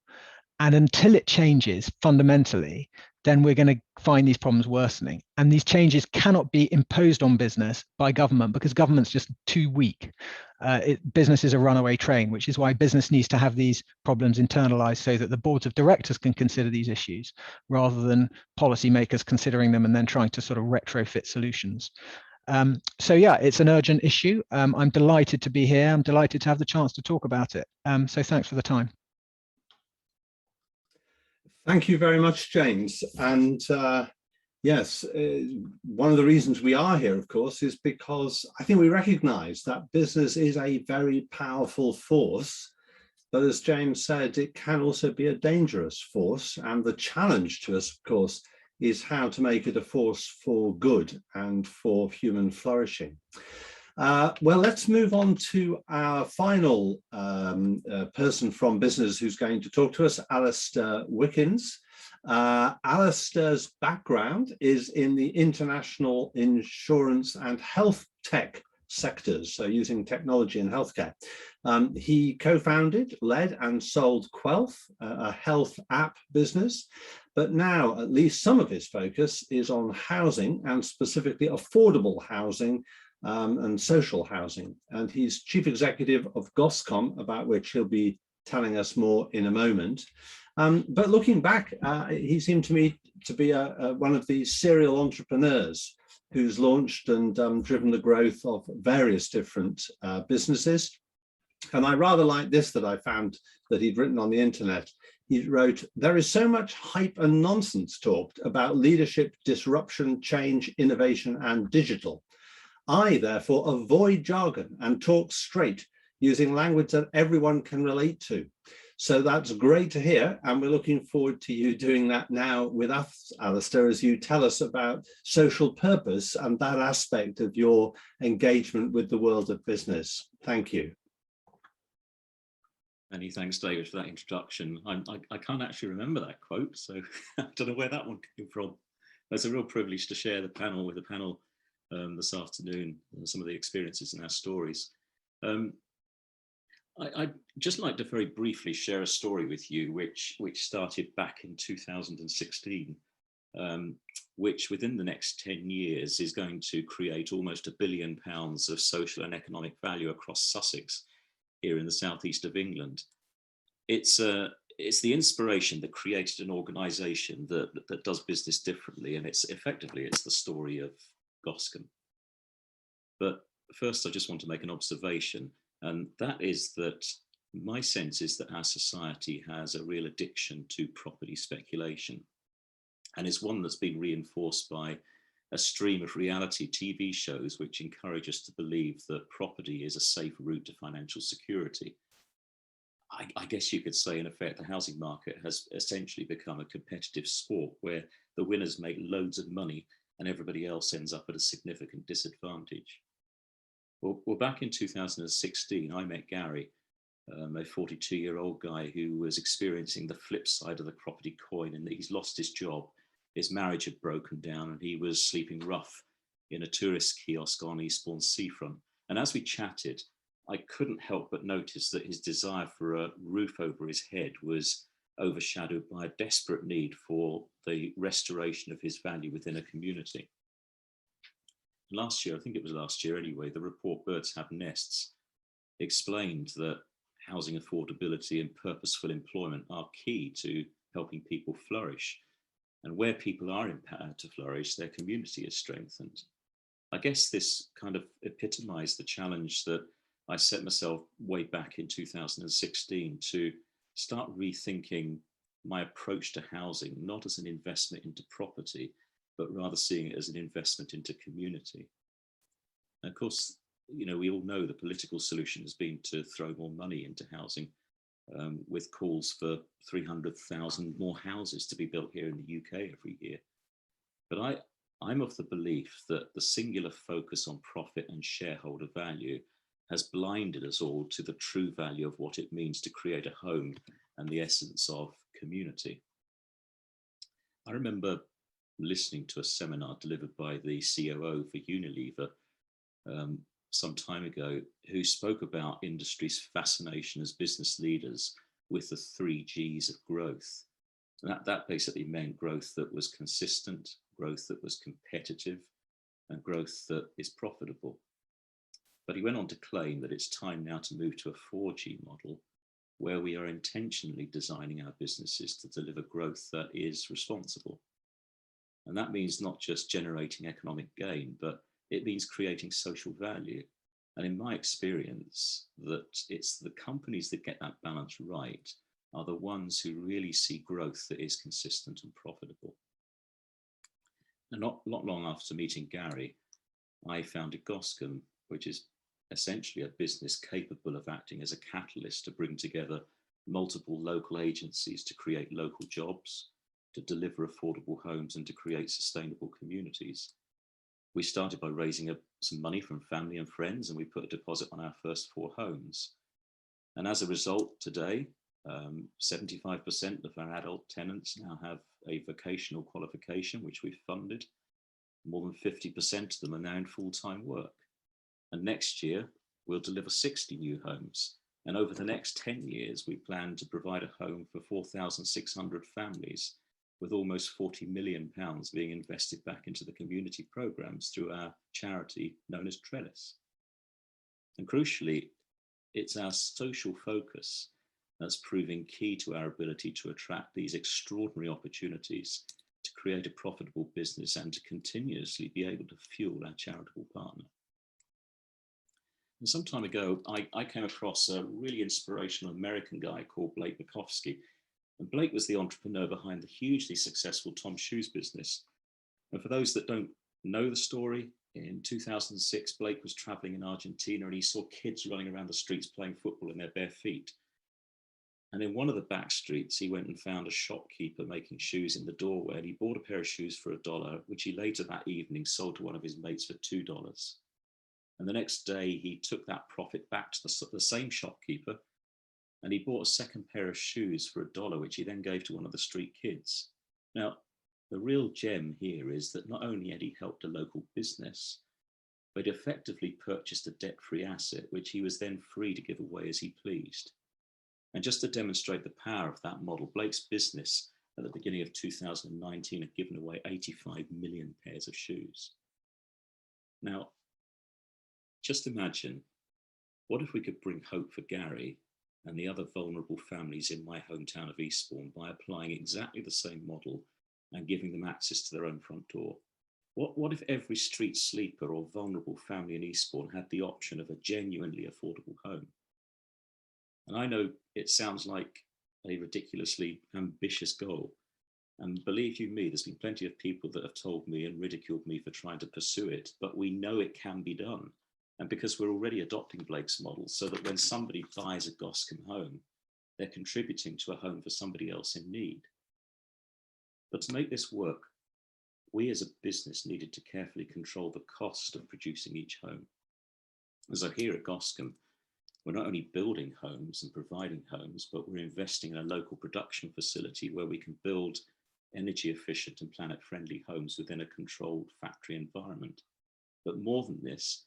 And until it changes fundamentally, then we're going to find these problems worsening. And these changes cannot be imposed on business by government, because government's just too weak. Business is a runaway train, which is why business needs to have these problems internalized so that the boards of directors can consider these issues rather than policymakers considering them and then trying to sort of retrofit solutions. So yeah, it's an urgent issue. I'm delighted to be here. I'm delighted to have the chance to talk about it. So thanks for the time. Thank you very much, James. And yes, one of the reasons we are here, of course, is because I think we recognize that business is a very powerful force. But as James said, it can also be a dangerous force. And the challenge to us, of course, is how to make it a force for good and for human flourishing. Well, let's move on to our final person from business who's going to talk to us, Alistair Wickens. Alistair's background is in the international insurance and health tech sectors, so using technology in healthcare. He co-founded, led and sold Quelth, a health app business, but now at least some of his focus is on housing, and specifically affordable housing and social housing. And he's chief executive of Goscom, about which he'll be telling us more in a moment. But looking back, he seemed to me to be one of the serial entrepreneurs who's launched and driven the growth of various different businesses. And I rather like this that I found that he'd written on the internet. He wrote, "There is so much hype and nonsense talked about leadership, disruption, change, innovation, and digital. I, therefore, avoid jargon and talk straight, using language that everyone can relate to. So that's great to hear, and we're looking forward to you doing that now with us, Alistair, as you tell us about social purpose and that aspect of your engagement with the world of business. Thank you. Many thanks, David, for that introduction. I can't actually remember that quote, so I don't know where that one came from. It's a real privilege to share the panel with the panel this afternoon, some of the experiences and our stories. I'd just like to very briefly share a story with you, which started back in 2016, which within the next 10 years is going to create almost £1 billion of social and economic value across Sussex, here in the southeast of England. It's the inspiration that created an organisation that does business differently, and it's the story of Goscombe. But first, I just want to make an observation, and that is that my sense is that our society has a real addiction to property speculation, and it's one that's been reinforced by a stream of reality TV shows which encourage us to believe that property is a safe route to financial security. I guess you could say, in effect, the housing market has essentially become a competitive sport where the winners make loads of money and everybody else ends up at a significant disadvantage. Well, back in 2016, I met Gary, a 42-year-old guy who was experiencing the flip side of the property coin, and that he's lost his job. His marriage had broken down and he was sleeping rough in a tourist kiosk on Eastbourne seafront. And as we chatted, I couldn't help but notice that his desire for a roof over his head was overshadowed by a desperate need for the restoration of his value within a community. Last year, I think it was last year anyway, the report Birds Have Nests explained that housing affordability and purposeful employment are key to helping people flourish. And where people are empowered to flourish, their community is strengthened. I guess this kind of epitomized the challenge that I set myself way back in 2016 to start rethinking my approach to housing, not as an investment into property, but rather seeing it as an investment into community. And of course, you know, we all know the political solution has been to throw more money into housing, with calls for 300,000 more houses to be built here in the UK every year. But I'm of the belief that the singular focus on profit and shareholder value has blinded us all to the true value of what it means to create a home and the essence of community. I remember listening to a seminar delivered by the COO for Unilever some time ago, who spoke about industry's fascination as business leaders with the 3 Gs of growth. And that basically meant growth that was consistent, growth that was competitive, and growth that is profitable. But he went on to claim that it's time now to move to a 4G model, where we are intentionally designing our businesses to deliver growth that is responsible. And that means not just generating economic gain, but it means creating social value. And in my experience, that it's the companies that get that balance right are the ones who really see growth that is consistent and profitable. And not long after meeting Gary, I founded Goscombe, which is essentially a business capable of acting as a catalyst to bring together multiple local agencies to create local jobs, to deliver affordable homes, and to create sustainable communities. We started by raising some money from family and friends, and we put a deposit on our first 4 homes. And as a result, today, 75% of our adult tenants now have a vocational qualification, which we've funded. More than 50% of them are now in full-time work. And next year, we'll deliver 60 new homes. And over the next 10 years, we plan to provide a home for 4,600 families, with almost £40 million being invested back into the community programmes through our charity known as Trellis. And crucially, it's our social focus that's proving key to our ability to attract these extraordinary opportunities to create a profitable business and to continuously be able to fuel our charitable partner. And some time ago, I came across a really inspirational American guy called Burkowski. And Blake was the entrepreneur behind the hugely successful Tom Shoes business. And for those that don't know the story, in 2006, Blake was traveling in Argentina and he saw kids running around the streets playing football in their bare feet. And in one of the back streets, he went and found a shopkeeper making shoes in the doorway, and he bought a pair of shoes for $1, which he later that evening sold to one of his mates for $2. And the next day, he took that profit back to the same shopkeeper, and he bought a second pair of shoes for $1, which he then gave to one of the street kids. Now, the real gem here is that not only had he helped a local business, but effectively purchased a debt-free asset, which he was then free to give away as he pleased. And just to demonstrate the power of that model, Blake's business at the beginning of 2019 had given away 85 million pairs of shoes. Now, just imagine, what if we could bring hope for Gary and the other vulnerable families in my hometown of Eastbourne by applying exactly the same model and giving them access to their own front door? What if every street sleeper or vulnerable family in Eastbourne had the option of a genuinely affordable home? And I know it sounds like a ridiculously ambitious goal. And believe you me, there's been plenty of people that have told me and ridiculed me for trying to pursue it, but we know it can be done. And because we're already adopting Blake's model, so that when somebody buys a Goscombe home, they're contributing to a home for somebody else in need. But to make this work, we as a business needed to carefully control the cost of producing each home. As I hear at Goscombe, we're not only building homes and providing homes, but we're investing in a local production facility where we can build energy efficient and planet friendly homes within a controlled factory environment. But more than this,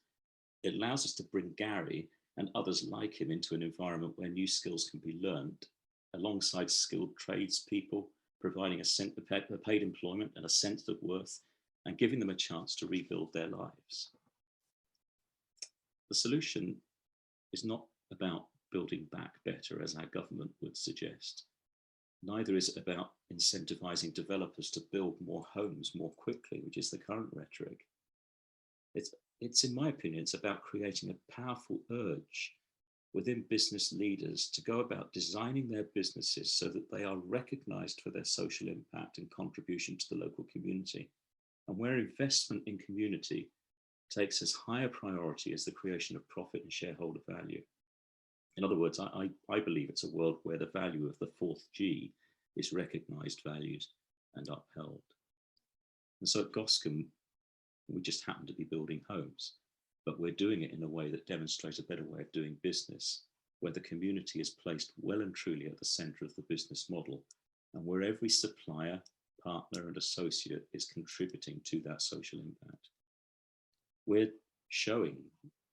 it allows us to bring Gary and others like him into an environment where new skills can be learned alongside skilled tradespeople, providing a paid employment and a sense of worth, and giving them a chance to rebuild their lives. The solution is not about building back better, as our government would suggest. Neither is it about incentivizing developers to build more homes more quickly, which is the current rhetoric. It's, in my opinion, it's about creating a powerful urge within business leaders to go about designing their businesses so that they are recognized for their social impact and contribution to the local community, and where investment in community takes as high a priority as the creation of profit and shareholder value. In other words, I believe it's a world where the value of the fourth G is recognized, valued, and upheld. And so at Goscombe, we just happen to be building homes, but we're doing it in a way that demonstrates a better way of doing business, where the community is placed well and truly at the center of the business model, and where every supplier, partner, and associate is contributing to that social impact. We're showing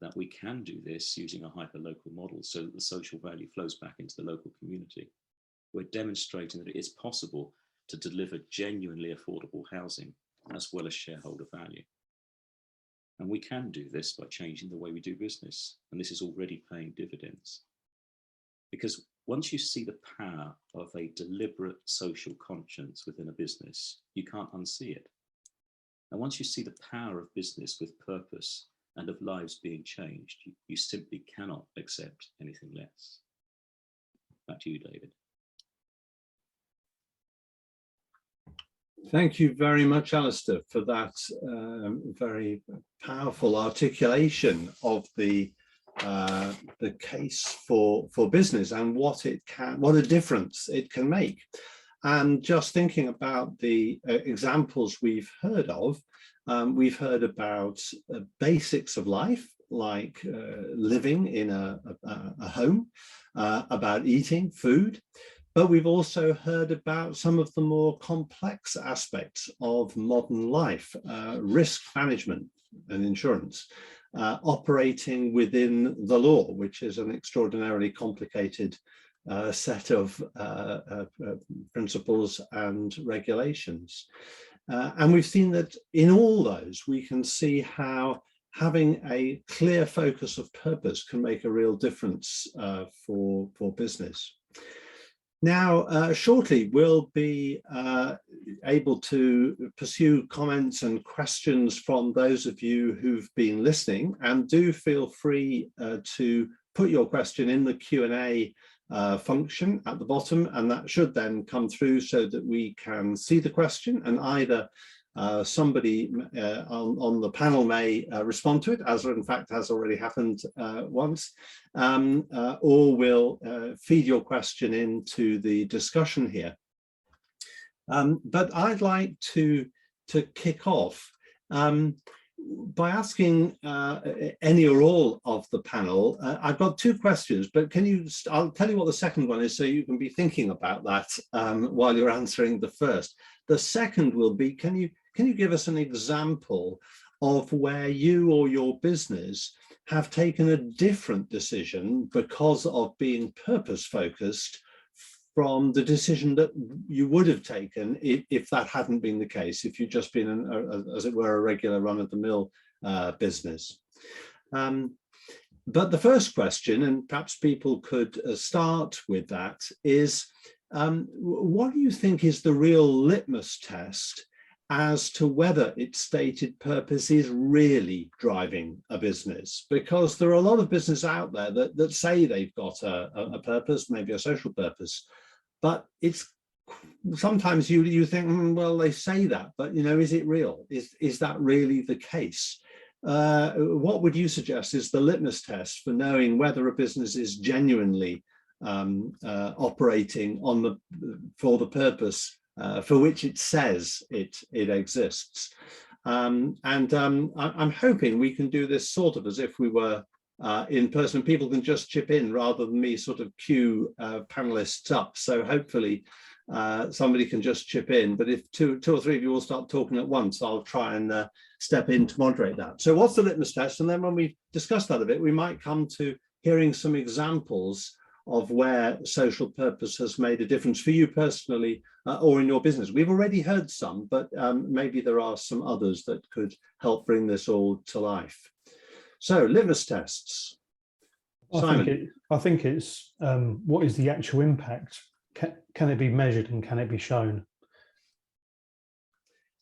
that we can do this using a hyper-local model so that the social value flows back into the local community. We're demonstrating that it is possible to deliver genuinely affordable housing as well as shareholder value. And we can do this by changing the way we do business. And this is already paying dividends. Because once you see the power of a deliberate social conscience within a business, you can't unsee it. And once you see the power of business with purpose and of lives being changed, you simply cannot accept anything less. Back to you, David. Thank you very much, Alistair, for that very powerful articulation of the case for business and what a difference it can make. And just thinking about the examples we've heard about basics of life, like living in a home, about eating food, but we've also heard about some of the more complex aspects of modern life, risk management and insurance, operating within the law, which is an extraordinarily complicated set of principles and regulations. And we've seen that in all those, we can see how having a clear focus of purpose can make a real difference for business. Now, shortly, we'll be able to pursue comments and questions from those of you who've been listening, and do feel free to put your question in the Q&A function at the bottom, and that should then come through so that we can see the question and either somebody on the panel may respond to it, as in fact has already happened once, or will feed your question into the discussion here. But I'd like to kick off by asking any or all of the panel. I've got two questions, but I'll tell you what the second one is so you can be thinking about that while you're answering the first. The second will be, can you give us an example of where you or your business have taken a different decision because of being purpose focused from the decision that you would have taken if that hadn't been the case, if you'd just been, as it were, a regular run-of-the-mill business. But the first question, and perhaps people could start with that, is what do you think is the real litmus test as to whether its stated purpose is really driving a business? Because there are a lot of businesses out there that say they've got a purpose, maybe a social purpose, but it's sometimes you think, well, they say that, but is it real? Is that really the case? What would you suggest is the litmus test for knowing whether a business is genuinely operating for the purpose for which it says it exists? I'm hoping we can do this sort of as if we were in person. People can just chip in rather than me sort of cue panelists up. So hopefully somebody can just chip in. But if two or three of you will start talking at once, I'll try and step in to moderate that. So what's the litmus test? And then when we discuss that a bit, we might come to hearing some examples of where social purpose has made a difference for you personally or in your business. We've already heard some, but maybe there are some others that could help bring this all to life. So litmus tests. Simon. I think it's what is the actual impact? Can it be measured and can it be shown?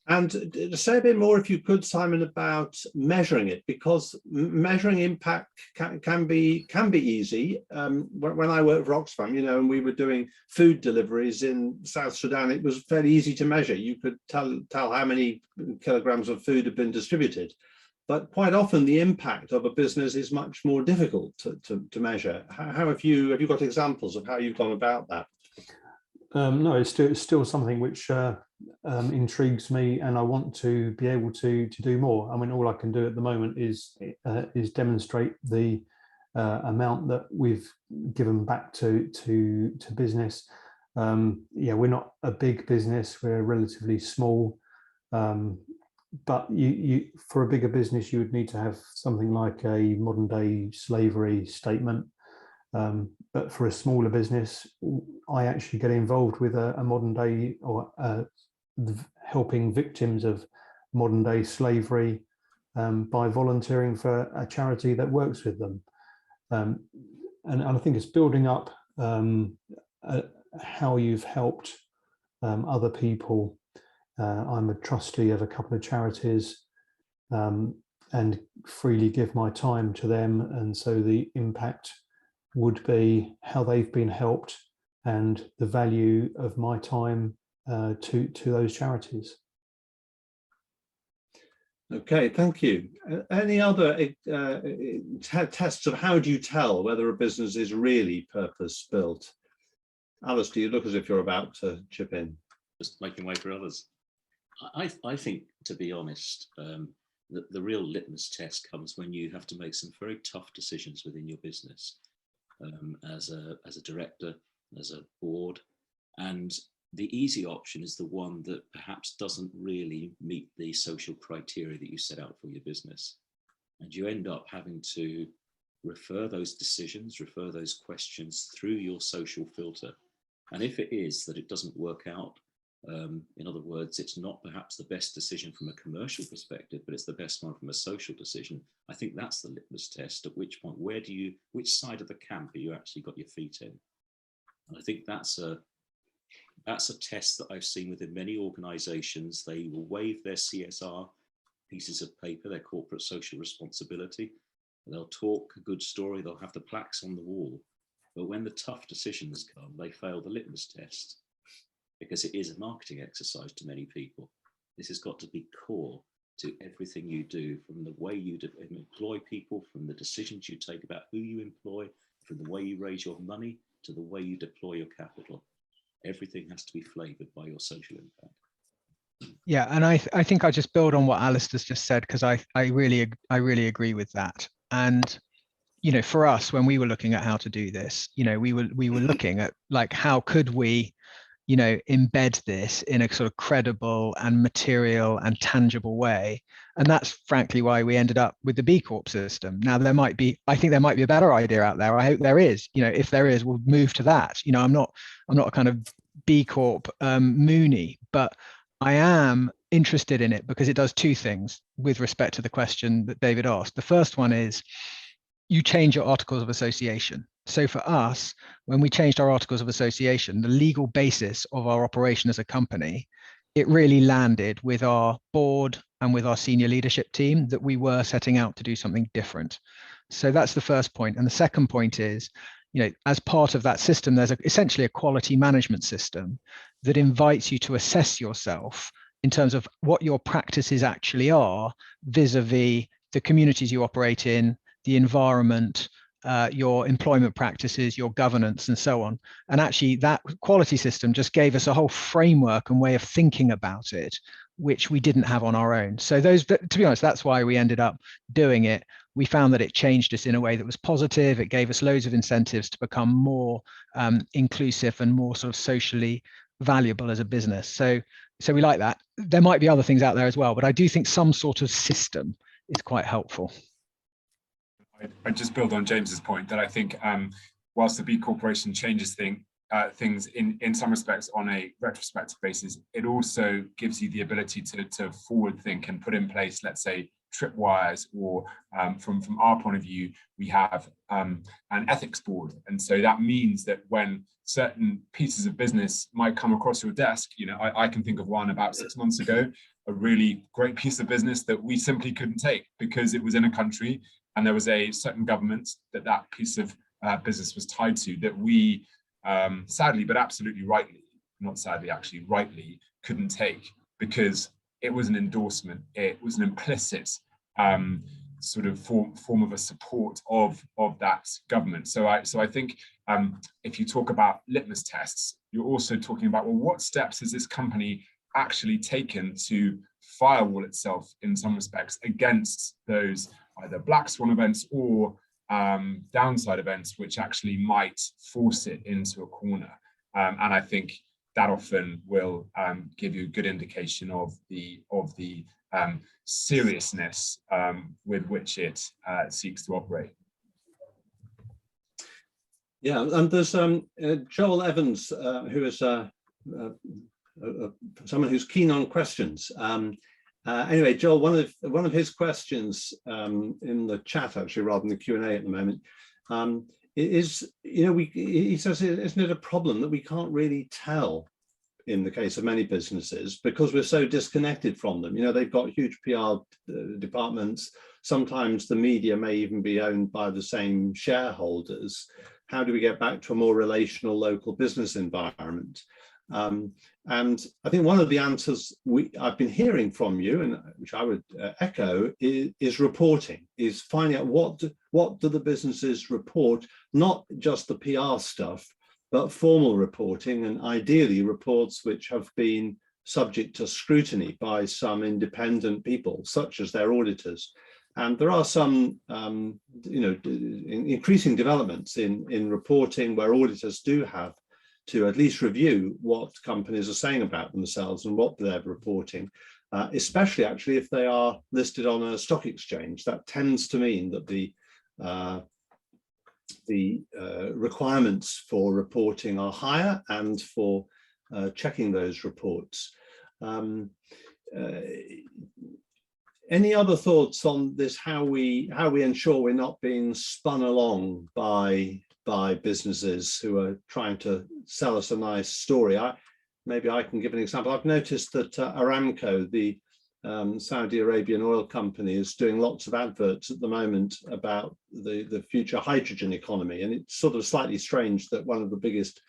And say a bit more, if you could, Simon, about measuring it, because measuring impact can be easy. When I worked for Oxfam, and we were doing food deliveries in South Sudan, it was fairly easy to measure. You could tell how many kilograms of food had been distributed. But quite often the impact of a business is much more difficult to measure. How have you got examples of how you've gone about that? No, it's still something which intrigues me, and I want to be able to do more. I mean, all I can do at the moment is demonstrate the amount that we've given back to business. Yeah, we're not a big business; we're relatively small. But for a bigger business, you would need to have something like a modern day slavery statement. But for a smaller business, I actually get involved with a modern day or helping victims of modern day slavery by volunteering for a charity that works with them. And I think it's building up how you've helped other people. I'm a trustee of a couple of charities and freely give my time to them. And so the impact would be how they've been helped and the value of my time to those charities. Okay, thank you. Any other tests of how do you tell whether a business is really purpose-built? Alistair, you look as if you're about to chip in. Just making way for others. I think, to be honest, the real litmus test comes when you have to make some very tough decisions within your business as a director, as a board. And the easy option is the one that perhaps doesn't really meet the social criteria that you set out for your business. And you end up having to refer those decisions, refer those questions through your social filter. And if it is that it doesn't work out, in other words, it's not perhaps the best decision from a commercial perspective, but it's the best one from a social decision. I think that's the litmus test, at which point, which side of the camp have you actually got your feet in? And I think that's a test that I've seen within many organizations. They will wave their CSR pieces of paper, their corporate social responsibility. They'll talk a good story, they'll have the plaques on the wall. But when the tough decisions come, they fail the litmus test, because it is a marketing exercise to many people. This has got to be core to everything you do, from the way you employ people, from the decisions you take about who you employ, from the way you raise your money to the way you deploy your capital. Everything has to be flavored by your social impact. Yeah, and I think I just build on what Alistair's just said, because I really agree with that. And you know, for us, when we were looking at how to do this, you know, we were looking at like, how could we, you know, embed this in a sort of credible and material and tangible way. And that's frankly why we ended up with the B Corp system. Now, I think there might be a better idea out there. I hope there is. You know, if there is, we'll move to that. You know, I'm not a kind of B Corp Mooney, but I am interested in it because it does two things with respect to the question that David asked. The first one is, you change your articles of association. So for us, when we changed our articles of association, the legal basis of our operation as a company, it really landed with our board and with our senior leadership team that we were setting out to do something different. So that's the first point. And the second point is, you know, as part of that system, there's essentially a quality management system that invites you to assess yourself in terms of what your practices actually are vis-a-vis the communities you operate in, the environment, your employment practices, your governance, and so on. And actually that quality system just gave us a whole framework and way of thinking about it, which we didn't have on our own. So to be honest, that's why we ended up doing it. We found that it changed us in a way that was positive. It gave us loads of incentives to become more inclusive and more sort of socially valuable as a business. So we like that. There might be other things out there as well, but I do think some sort of system is quite helpful. I just build on James's point that I think whilst the B Corporation changes things in some respects on a retrospective basis, it also gives you the ability to forward think and put in place, let's say, tripwires, or from our point of view, we have an ethics board. And so that means that when certain pieces of business might come across your desk, you know, I can think of one about 6 months ago, a really great piece of business that we simply couldn't take because it was in a country and there was a certain government that piece of business was tied to, that we sadly, but absolutely rightly, not sadly, actually rightly, couldn't take because it was an endorsement. It was an implicit sort of form of a support of that government. So I think if you talk about litmus tests, you're also talking about, well, what steps has this company actually taken to firewall itself in some respects against those either black swan events or downside events, which actually might force it into a corner. And I think that often will give you a good indication of the seriousness with which it seeks to operate. Yeah, and there's Joel Evans, who is someone who's keen on questions. Anyway, Joel, one of his questions in the chat, actually, rather than the Q&A at the moment, is, you know, he says, isn't it a problem that we can't really tell in the case of many businesses because we're so disconnected from them? You know, they've got huge PR departments. Sometimes the media may even be owned by the same shareholders. How do we get back to a more relational local business environment? And I think one of the answers I've been hearing from you, and which I would echo, is reporting, is finding out what do the businesses report, not just the PR stuff, but formal reporting, and ideally reports which have been subject to scrutiny by some independent people, such as their auditors. And there are some, you know, increasing developments in reporting where auditors do have to at least review what companies are saying about themselves and what they're reporting, especially actually if they are listed on a stock exchange. That tends to mean that the requirements for reporting are higher and for checking those reports. Any other thoughts on this, how we ensure we're not being spun along by businesses who are trying to sell us a nice story? Maybe I can give an example. I've noticed that Aramco, the Saudi Arabian oil company, is doing lots of adverts at the moment about the future hydrogen economy. And it's sort of slightly strange that one of the biggest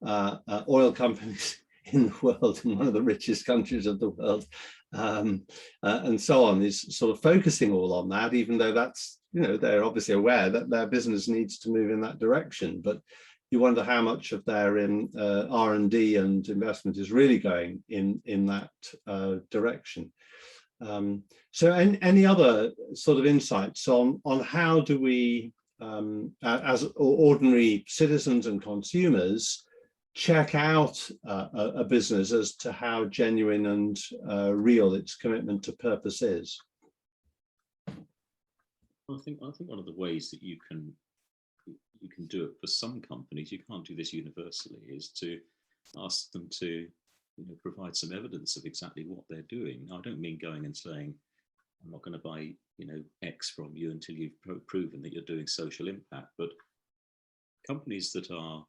oil companies in the world, in one of the richest countries of the world, and so on, is sort of focusing all on that, even though that's, they're obviously aware that their business needs to move in that direction. But you wonder how much of their R&D and investment is really going in that direction. So any other sort of insights on how do we, as ordinary citizens and consumers, check out a business as to how genuine and real its commitment to purpose is? I think one of the ways that you can do it for some companies, you can't do this universally, is to ask them to provide some evidence of exactly what they're doing. Now, I don't mean going and saying, I'm not going to buy X from you until you've proven that you're doing social impact. But companies that are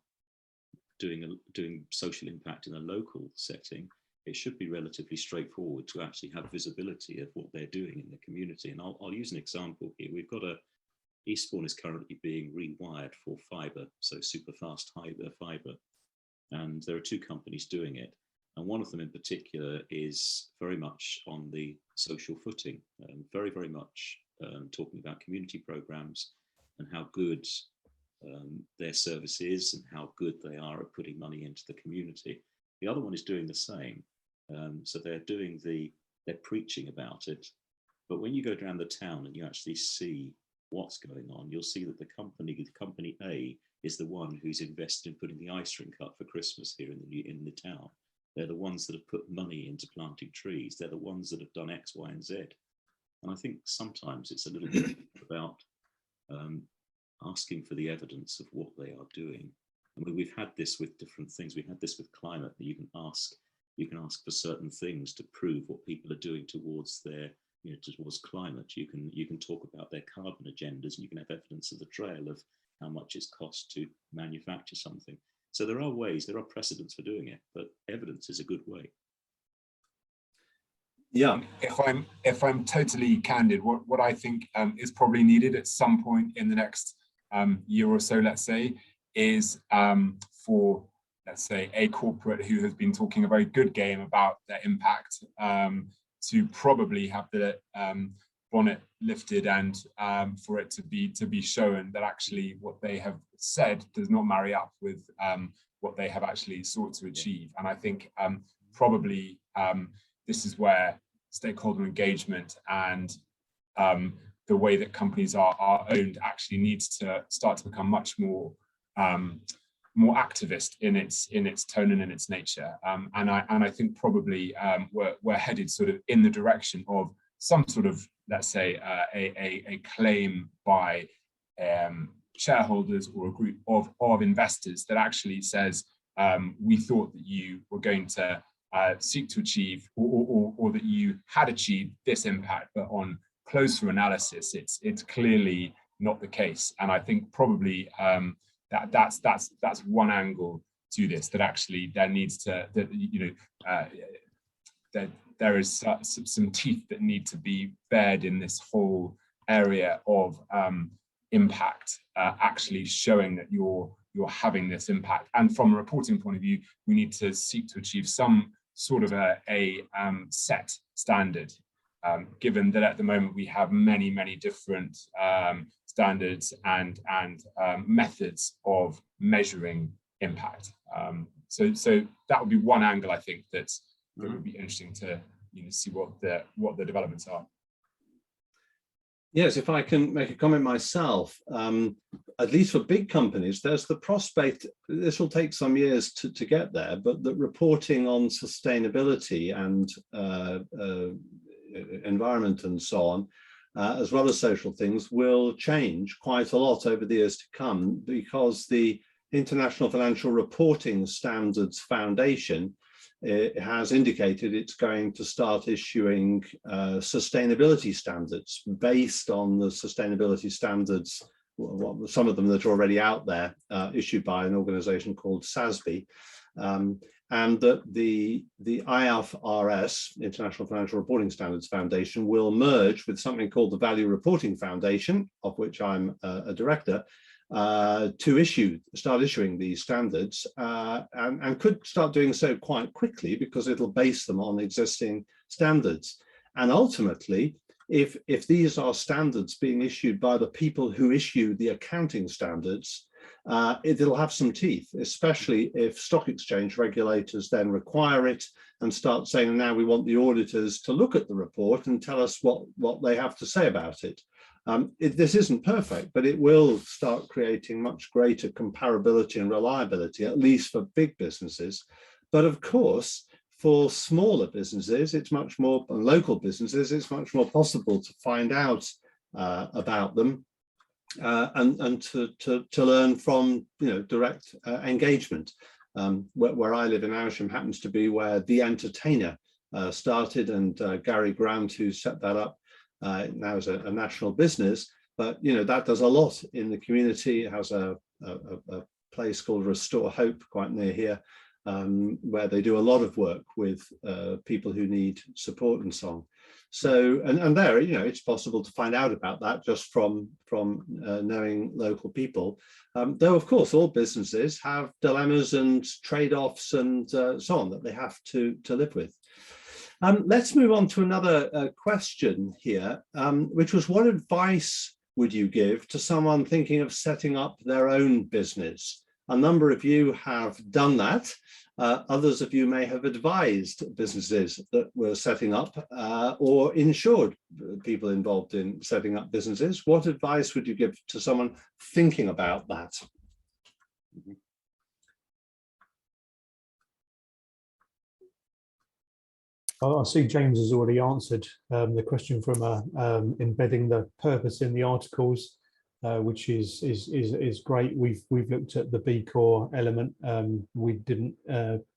doing social impact in a local setting, it should be relatively straightforward to actually have visibility of what they're doing in the community. And I'll use an example here. We've got Eastbourne is currently being rewired for fibre, so super fast fibre, and there are two companies doing it. And one of them in particular is very much on the social footing, very, very much talking about community programs and how good their service is and how good they are at putting money into the community. The other one is doing the same. So they're preaching about it. But when you go down the town and you actually see what's going on, you'll see that the company A is the one who's invested in putting the ice rink up for Christmas here in the town. They're the ones that have put money into planting trees. They're the ones that have done X, Y, and Z. And I think sometimes it's a little bit about asking for the evidence of what they are doing. I mean, we've had this with different things. We had this with climate, that you can ask for certain things to prove what people are doing towards their, towards climate. You can talk about their carbon agendas, and you can have evidence of the trail of how much it's cost to manufacture something. So there are precedents for doing it, but evidence is a good way. Yeah. If I'm totally candid, what I think is probably needed at some point in the next year or so, let's say, is for, let's say, a corporate who has been talking a very good game about their impact to probably have the bonnet lifted and for it to be shown that actually what they have said does not marry up with what they have actually sought to achieve. And I think probably this is where stakeholder engagement and the way that companies are owned actually needs to start to become much more activist in its tone and in its nature. And I think probably we're headed sort of in the direction of some sort of, let's say, a claim by shareholders or a group of investors that actually says, we thought that you were going to seek to achieve or that you had achieved this impact, but on closer analysis, it's clearly not the case. And I think probably that's one angle to this, that actually there needs to, that there is some teeth that need to be bared in this whole area of impact, actually showing that you're having this impact. And from a reporting point of view, we need to seek to achieve some sort of a set standard, given that at the moment we have many different standards and methods of measuring impact. So that would be one angle, I think, that would be interesting to see what the developments are. Yes, if I can make a comment myself, at least for big companies, there's the prospect, this will take some years to get there, but that reporting on sustainability and environment and so on, as well as social things, will change quite a lot over the years to come, because the International Financial Reporting Standards Foundation has indicated it's going to start issuing sustainability standards based on the sustainability standards, some of them that are already out there, issued by an organization called SASB, and that the IFRS, International Financial Reporting Standards Foundation, will merge with something called the Value Reporting Foundation, of which I'm a director, to start issuing these standards, and could start doing so quite quickly because it'll base them on existing standards. And ultimately, if these are standards being issued by the people who issue the accounting standards, it'll have some teeth, especially if stock exchange regulators then require it and start saying, now we want the auditors to look at the report and tell us what they have to say about it. This isn't perfect, but it will start creating much greater comparability and reliability, at least for big businesses. But of course, for smaller businesses, it's much more, and local businesses, it's much more possible to find out about them and to learn from direct engagement. Where I live in Amersham happens to be where The Entertainer started, and Gary Grant, who set that up, now is a national business. But that does a lot in the community. It has a place called Restore Hope quite near here, where they do a lot of work with people who need support and so on. So, and there, it's possible to find out about that just from knowing local people. Though, of course, all businesses have dilemmas and trade-offs and so on that they have to live with. Let's move on to another question here, which was, what advice would you give to someone thinking of setting up their own business? A number of you have done that. Others of you may have advised businesses that were setting up or insured people involved in setting up businesses. What advice would you give to someone thinking about that? I see James has already answered the question from embedding the purpose in the articles, which is great. We've looked at the B Corp element. We didn't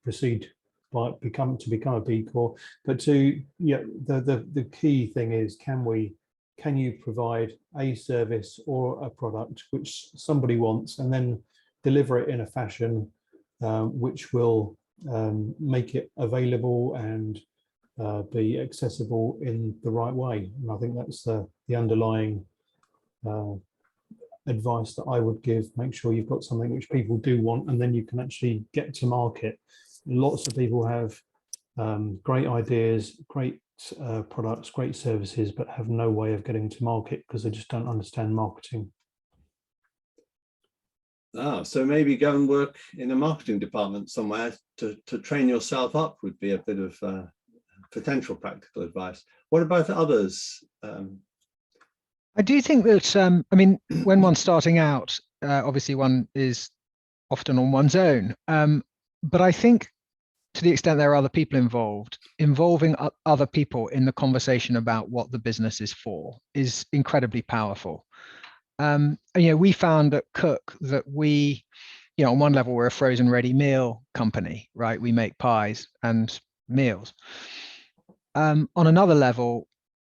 proceed by become a B Corp, but the key thing is, can you provide a service or a product which somebody wants, and then deliver it in a fashion which will make it available and be accessible in the right way. And I think that's the underlying advice that I would give. Make sure you've got something which people do want, and then you can actually get to market. Lots of people have great ideas, great products, great services, but have no way of getting to market because they just don't understand marketing. So maybe go and work in a marketing department somewhere to train yourself up would be a bit of potential practical advice. What about others? I do think that, I mean, when one's starting out, obviously one is often on one's own. But I think to the extent there are other people involved, involving other people in the conversation about what the business is for is incredibly powerful. We found at Cook that we, on one level, we're a frozen ready meal company, right? We make pies and meals. On another level,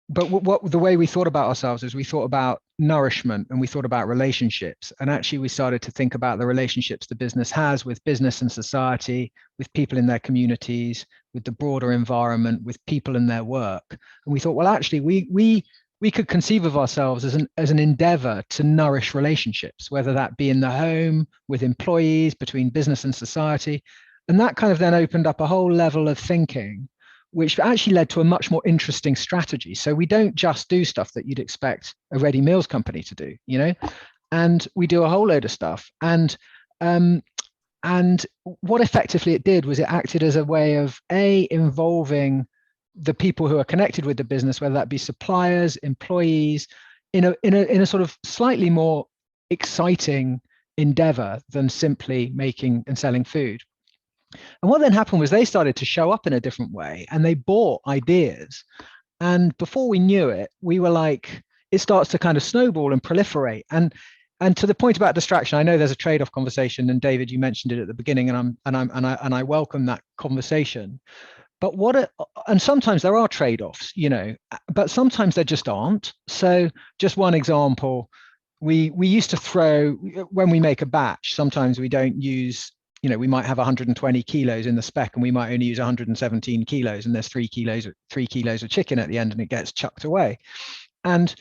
but the way we thought about ourselves is we thought about nourishment and we thought about relationships. And actually we started to think about the relationships the business has with business and society, with people in their communities, with the broader environment, with people in their work. And we thought, well, actually we could conceive of ourselves as an endeavor to nourish relationships, whether that be in the home, with employees, between business and society. And that kind of then opened up a whole level of thinking, which actually led to a much more interesting strategy. So we don't just do stuff that you'd expect a ready meals company to do, and we do a whole load of stuff. And what effectively it did was it acted as a way of involving the people who are connected with the business, whether that be suppliers, employees, in a sort of slightly more exciting endeavor than simply making and selling food. And what then happened was they started to show up in a different way, and they bought ideas. And before we knew it, we were like, it starts to kind of snowball and proliferate. And to the point about distraction, I know there's a trade-off conversation, and David, you mentioned it at the beginning, and I welcome that conversation. But and sometimes there are trade-offs, but sometimes there just aren't. So just one example, we used to throw, when we make a batch, sometimes we don't use, we might have 120 kilos in the spec and we might only use 117 kilos, and there's 3 kilos of chicken at the end, and it gets chucked away. And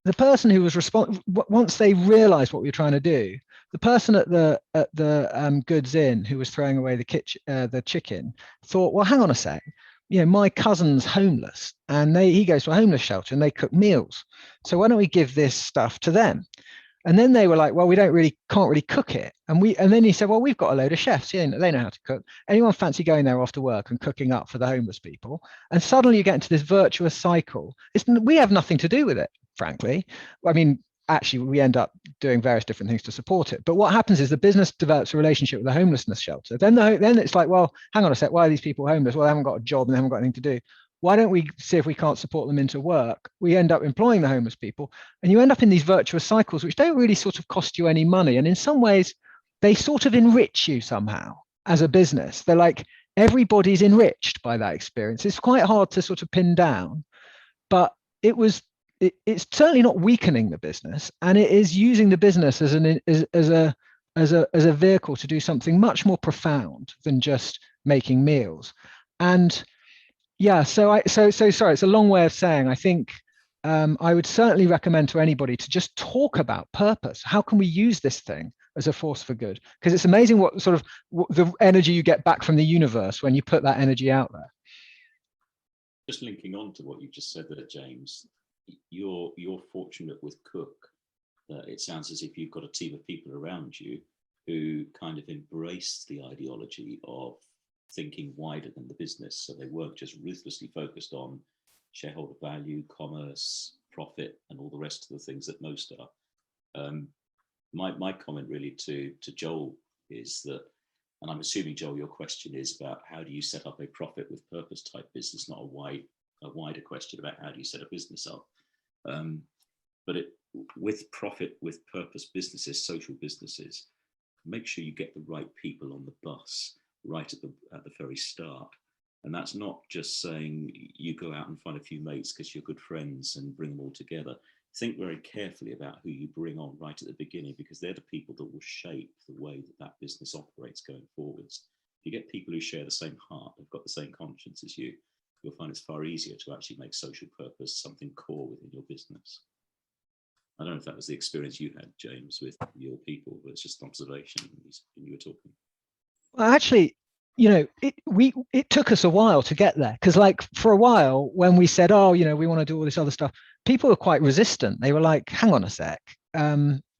the person who was responsible, once they realized what we were trying to do, the person at the goods inn who was throwing away the chicken thought, well, hang on a sec, my cousin's homeless and he goes to a homeless shelter and they cook meals. So why don't we give this stuff to them? And then they were like, well, we can't really cook it. And then he said, well, we've got a load of chefs. Yeah, they know how to cook. Anyone fancy going there after work and cooking up for the homeless people? And suddenly you get into this virtuous cycle. We have nothing to do with it, frankly. I mean, actually, we end up doing various different things to support it. But what happens is the business develops a relationship with the homelessness shelter. Then it's like, well, hang on a sec, why are these people homeless? Well, they haven't got a job and they haven't got anything to do. Why don't we see if we can't support them into work? We end up employing the homeless people, and you end up in these virtuous cycles, which don't really sort of cost you any money. And in some ways, they sort of enrich you somehow as a business. They're like, everybody's enriched by that experience. It's quite hard to sort of pin down, but it's certainly not weakening the business, and it is using the business as a vehicle to do something much more profound than just making meals. And yeah, sorry, it's a long way of saying, I think I would certainly recommend to anybody to just talk about purpose. How can we use this thing as a force for good? Because it's amazing what the energy you get back from the universe when you put that energy out there. Just linking on to what you just said there, James, you're fortunate with Cook. It sounds as if you've got a team of people around you who kind of embrace the ideology of thinking wider than the business. So they weren't just ruthlessly focused on shareholder value, commerce, profit, and all the rest of the things that most are. My comment really to Joel is that, and I'm assuming, Joel, your question is about how do you set up a profit with purpose type business, not a wider question about how do you set a business up. But with profit with purpose businesses, social businesses, make sure you get the right people on the bus right at the very start. And that's not just saying you go out and find a few mates because you're good friends and bring them all together. Think very carefully about who you bring on right at the beginning, because they're the people that will shape the way that business operates going forwards. If you get people who share the same heart, have got the same conscience as you, you'll find it's far easier to actually make social purpose something core within your business. I don't know if that was the experience you had, James, with your people, but it's just an observation when you were talking. Well, actually, it took us a while to get there, because like for a while when we said, oh, we want to do all this other stuff, people were quite resistant. They were like, hang on a sec,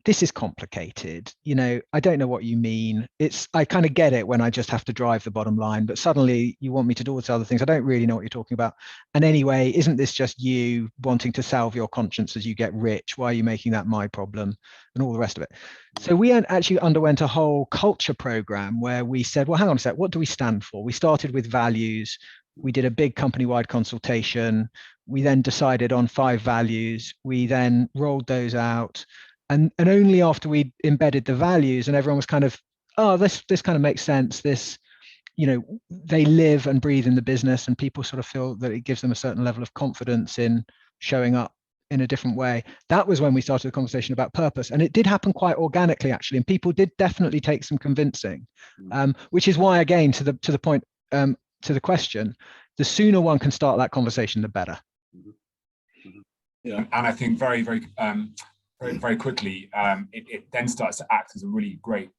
this is complicated. I don't know what you mean. I kind of get it when I just have to drive the bottom line, but suddenly you want me to do all these other things. I don't really know what you're talking about. And anyway, isn't this just you wanting to salve your conscience as you get rich? Why are you making that my problem? And all the rest of it. So we actually underwent a whole culture program where we said, well, hang on a sec, what do we stand for? We started with values. We did a big company-wide consultation. We then decided on 5 values. We then rolled those out. And only after we embedded the values and everyone was kind of, oh, this kind of makes sense. This, they live and breathe in the business, and people sort of feel that it gives them a certain level of confidence in showing up in a different way. That was when we started the conversation about purpose. And it did happen quite organically, actually. And people did definitely take some convincing, which is why, again, to the point, to the question, the sooner one can start that conversation, the better. Yeah. And I think very, very very quickly, it then starts to act as a really great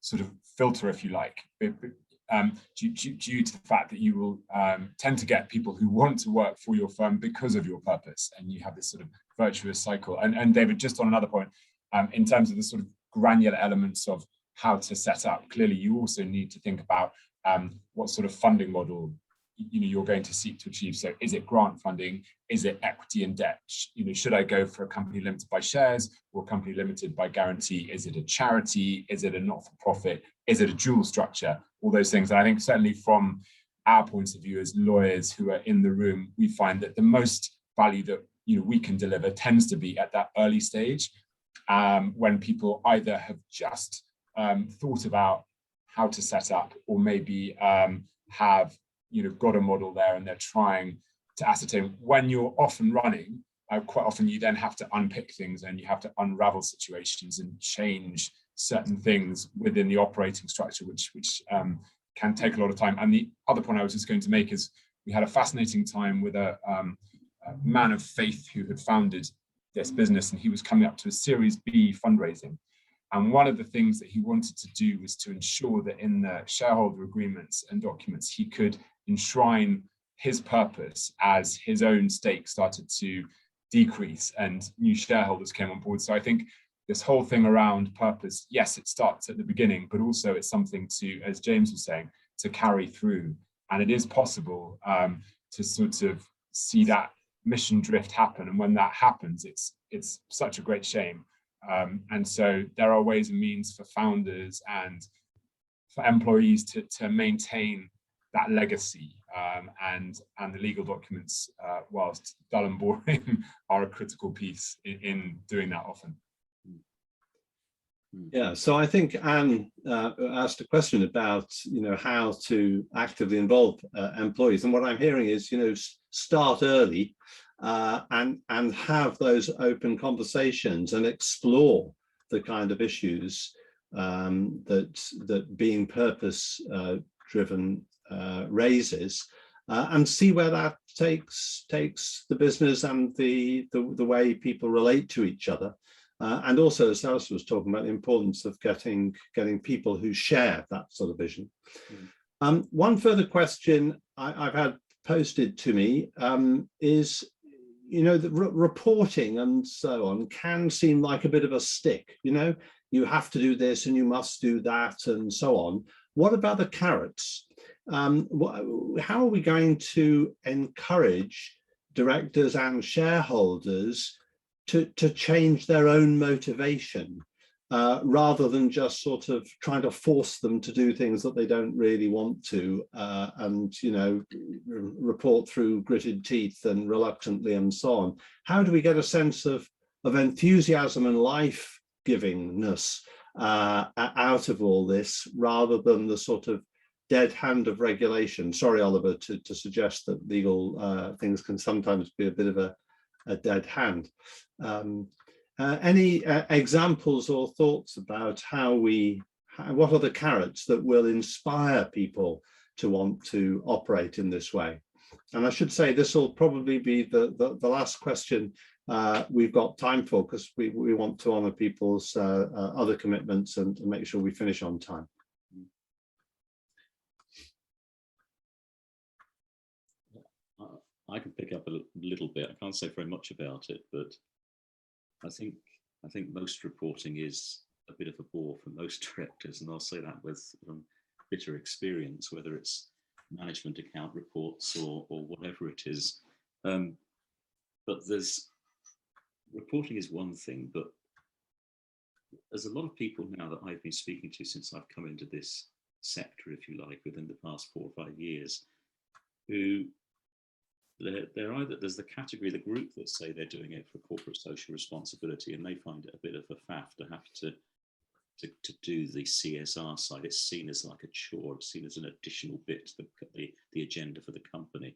sort of filter, if you like, due to the fact that you will tend to get people who want to work for your firm because of your purpose, and you have this sort of virtuous cycle. And David, just on another point, in terms of the sort of granular elements of how to set up, clearly you also need to think about what sort of funding model you're going to seek to achieve. So is it grant funding? Is it equity and debt? Should I go for a company limited by shares or a company limited by guarantee? Is it a charity? Is it a not-for-profit? Is it a dual structure? All those things. And I think certainly from our point of view as lawyers who are in the room, we find that the most value that we can deliver tends to be at that early stage, when people either have just thought about how to set up, or maybe have got a model there and they're trying to ascertain. When you're off and running, quite often you then have to unpick things and you have to unravel situations and change certain things within the operating structure, which can take a lot of time. And the other point I was just going to make is we had a fascinating time with a man of faith who had founded this business, and he was coming up to a Series B fundraising. And one of the things that he wanted to do was to ensure that in the shareholder agreements and documents, he could enshrine his purpose as his own stake started to decrease and new shareholders came on board. So I think this whole thing around purpose, yes, it starts at the beginning, but also it's something to, as James was saying, to carry through. And it is possible to sort of see that mission drift happen. And when that happens, it's such a great shame. And so there are ways and means for founders and for employees to maintain that legacy, and the legal documents, whilst dull and boring, are a critical piece in doing that often. Yeah, so I think Anne asked a question about, how to actively involve employees, and what I'm hearing is, start early and have those open conversations and explore the kind of issues that being purpose driven raises, and see where that takes the business and the way people relate to each other. And also, as Alice was talking about, the importance of getting people who share that sort of vision. One further question I've had posted to me is, the reporting and so on can seem like a bit of a stick. You have to do this and you must do that and so on. What about the carrots? How are we going to encourage directors and shareholders to change their own motivation, rather than just sort of trying to force them to do things that they don't really want to, and report through gritted teeth and reluctantly and so on? How do we get a sense of enthusiasm and life-givingness out of all this, rather than the sort of dead hand of regulation? Sorry, Oliver, to suggest that legal things can sometimes be a bit of a dead hand. Any examples or thoughts about what are the carrots that will inspire people to want to operate in this way? And I should say this will probably be the last question we've got time for, because we want to honour people's other commitments and make sure we finish on time. I can pick up a little bit. I can't say very much about it, but I think most reporting is a bit of a bore for most directors, and I'll say that with bitter experience, whether it's management account reports or whatever it is. But reporting is one thing, but there's a lot of people now that I've been speaking to since I've come into this sector, if you like, within the past 4 or 5 years, who there's the category, the group that say they're doing it for corporate social responsibility, and they find it a bit of a faff to have to do the CSR side. It's seen as like a chore, it's seen as an additional bit to the agenda for the company.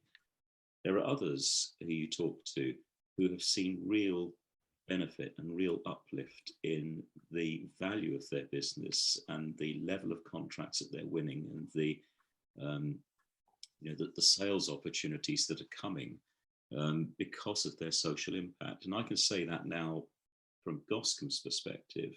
There are others who you talk to who have seen real benefit and real uplift in the value of their business and the level of contracts that they're winning, and the sales opportunities that are coming because of their social impact. And I can say that now from Goscombe's perspective,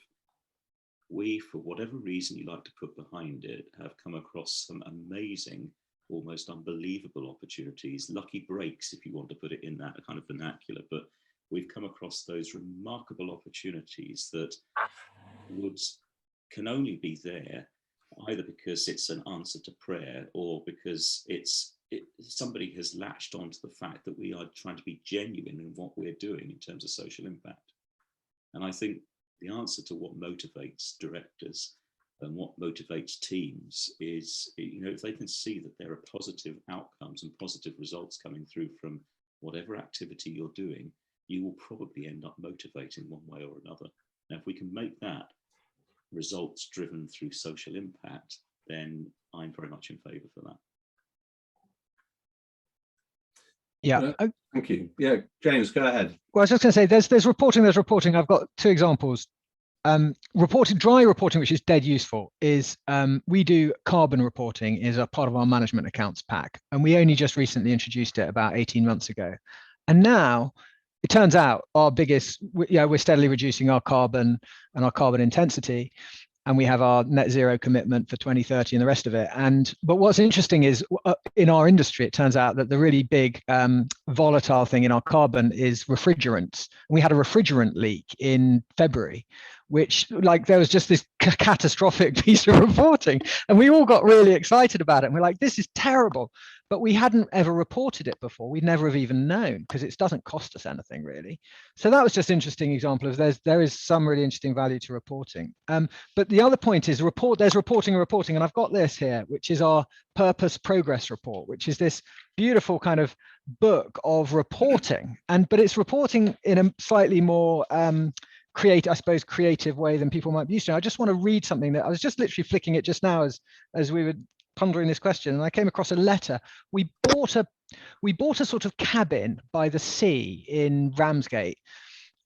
we, for whatever reason you like to put behind it, have come across some amazing, almost unbelievable opportunities, lucky breaks, if you want to put it in that kind of vernacular, but we've come across those remarkable opportunities that can only be there either because it's an answer to prayer or because somebody has latched onto the fact that we are trying to be genuine in what we're doing in terms of social impact. And I think the answer to what motivates directors and what motivates teams is, if they can see that there are positive outcomes and positive results coming through from whatever activity you're doing, you will probably end up motivating one way or another. Now, if we can make that results driven through social impact, then I'm very much in favour for that. Yeah. Thank you. Yeah, James, go ahead. Well, I was just going to say, there's reporting. I've got 2 examples. Dry reporting, which is dead useful, is we do carbon reporting is a part of our management accounts pack, and we only just recently introduced it about 18 months ago. And now it turns out our biggest, we're steadily reducing our carbon and our carbon intensity, and we have our net zero commitment for 2030 and the rest of it. But what's interesting is in our industry, it turns out that the really big volatile thing in our carbon is refrigerants. We had a refrigerant leak in February, which there was just this catastrophic piece of reporting, and we all got really excited about it. And we're like, this is terrible. But we hadn't ever reported it before. We'd never have even known, because it doesn't cost us anything really. So that was just an interesting example of there is some really interesting value to reporting. But the other point is there's reporting and reporting. And I've got this here, which is our purpose progress report, which is this beautiful kind of book of reporting. But it's reporting in a slightly more creative way than people might be used to. I just want to read something that I was just literally flicking it just now as we were pondering this question, and I came across a letter. We bought a sort of cabin by the sea in Ramsgate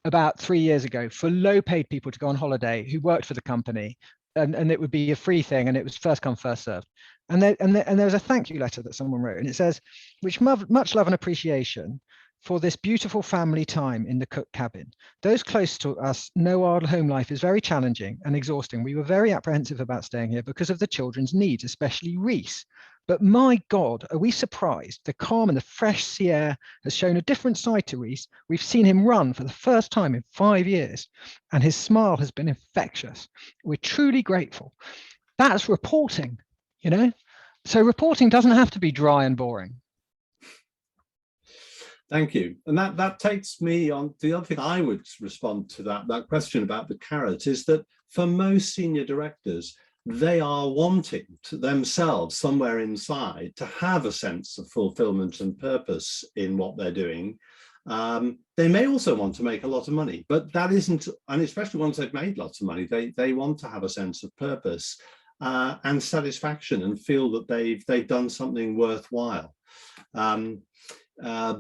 about 3 years ago for low-paid people to go on holiday who worked for the company, and it would be a free thing, and it was first come first served. And there was a thank you letter that someone wrote, and it says, "Which much love and appreciation for this beautiful family time in the Cook cabin. Those close to us know our home life is very challenging and exhausting. We were very apprehensive about staying here because of the children's needs, especially Reese. But my God, are we surprised? The calm and the fresh sea air has shown a different side to Reese. We've seen him run for the first time in 5 years, and his smile has been infectious. We're truly grateful." That's reporting, So reporting doesn't have to be dry and boring. Thank you. And that takes me on the other thing I would respond to that question about the carrot is that for most senior directors, they are wanting to themselves somewhere inside to have a sense of fulfillment and purpose in what they're doing. They may also want to make a lot of money, but that isn't, and especially once they've made lots of money, they want to have a sense of purpose and satisfaction and feel that they've done something worthwhile.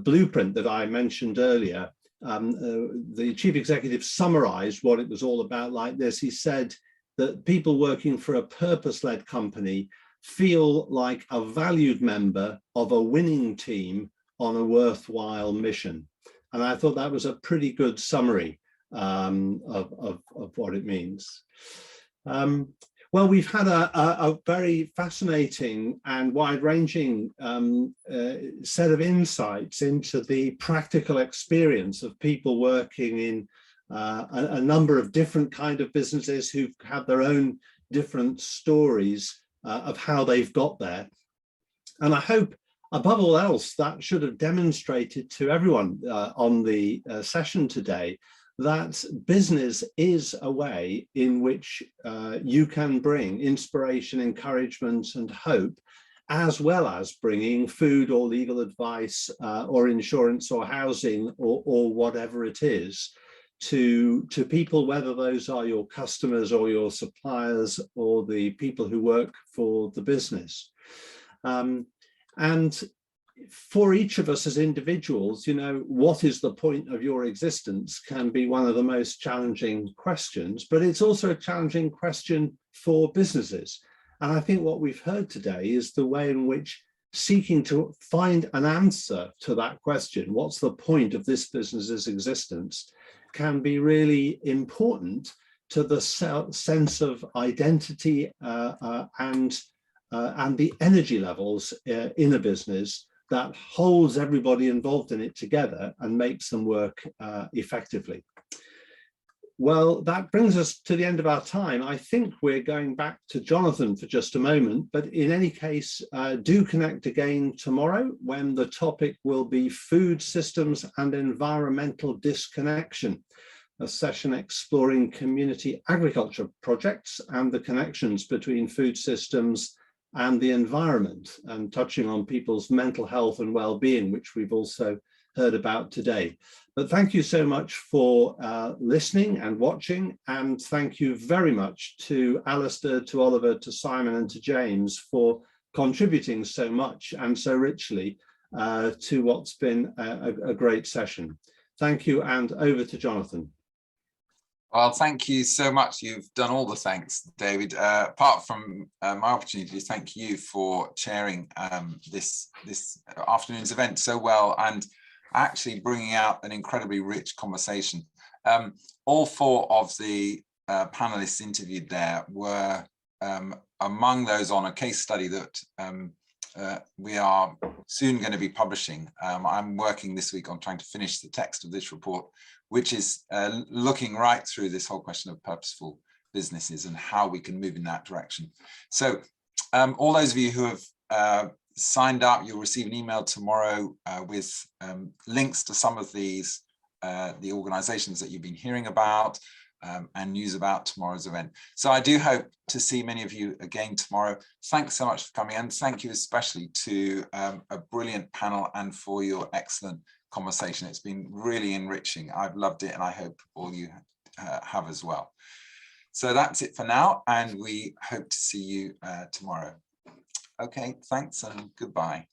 Blueprint that I mentioned earlier, the chief executive summarized what it was all about like this. He said that people working for a purpose-led company feel like a valued member of a winning team on a worthwhile mission. And I thought that was a pretty good summary of what it means. Well, we've had a very fascinating and wide-ranging set of insights into the practical experience of people working in a number of different kind of businesses who have their own different stories of how they've got there. And I hope, above all else, that should have demonstrated to everyone on the session today that business is a way in which you can bring inspiration, encouragement, and hope, as well as bringing food or legal advice or insurance or housing or whatever it is to people, whether those are your customers or your suppliers or the people who work for the business. And for each of us as individuals, what is the point of your existence can be one of the most challenging questions, but it's also a challenging question for businesses. And I think what we've heard today is the way in which seeking to find an answer to that question, what's the point of this business's existence, can be really important to the sense of identity and the energy levels in a business that holds everybody involved in it together and makes them work effectively. Well, that brings us to the end of our time. I think we're going back to Jonathan for just a moment, but in any case, do connect again tomorrow when the topic will be food systems and environmental disconnection, a session exploring community agriculture projects and the connections between food systems and the environment, and touching on people's mental health and well-being, which we've also heard about today. But thank you so much for listening and watching, and thank you very much to Alistair, to Oliver, to Simon, and to James for contributing so much and so richly to what's been a great session. Thank you, and over to Jonathan. Well, thank you so much. You've done all the thanks, David. Apart from my opportunity to thank you for chairing this afternoon's event so well, and actually bringing out an incredibly rich conversation. All four of the panelists interviewed there were among those on a case study that we are soon going to be publishing. I'm working this week on trying to finish the text of this report, which is looking right through this whole question of purposeful businesses and how we can move in that direction. So all those of you who have signed up, you'll receive an email tomorrow with links to some of these, the organizations that you've been hearing about and news about tomorrow's event. So I do hope to see many of you again tomorrow. Thanks so much for coming, and thank you especially to a brilliant panel and for your excellent conversation. It's been really enriching. I've loved it, and I hope all you have as well. So that's it for now, and we hope to see you tomorrow. Okay, thanks and goodbye.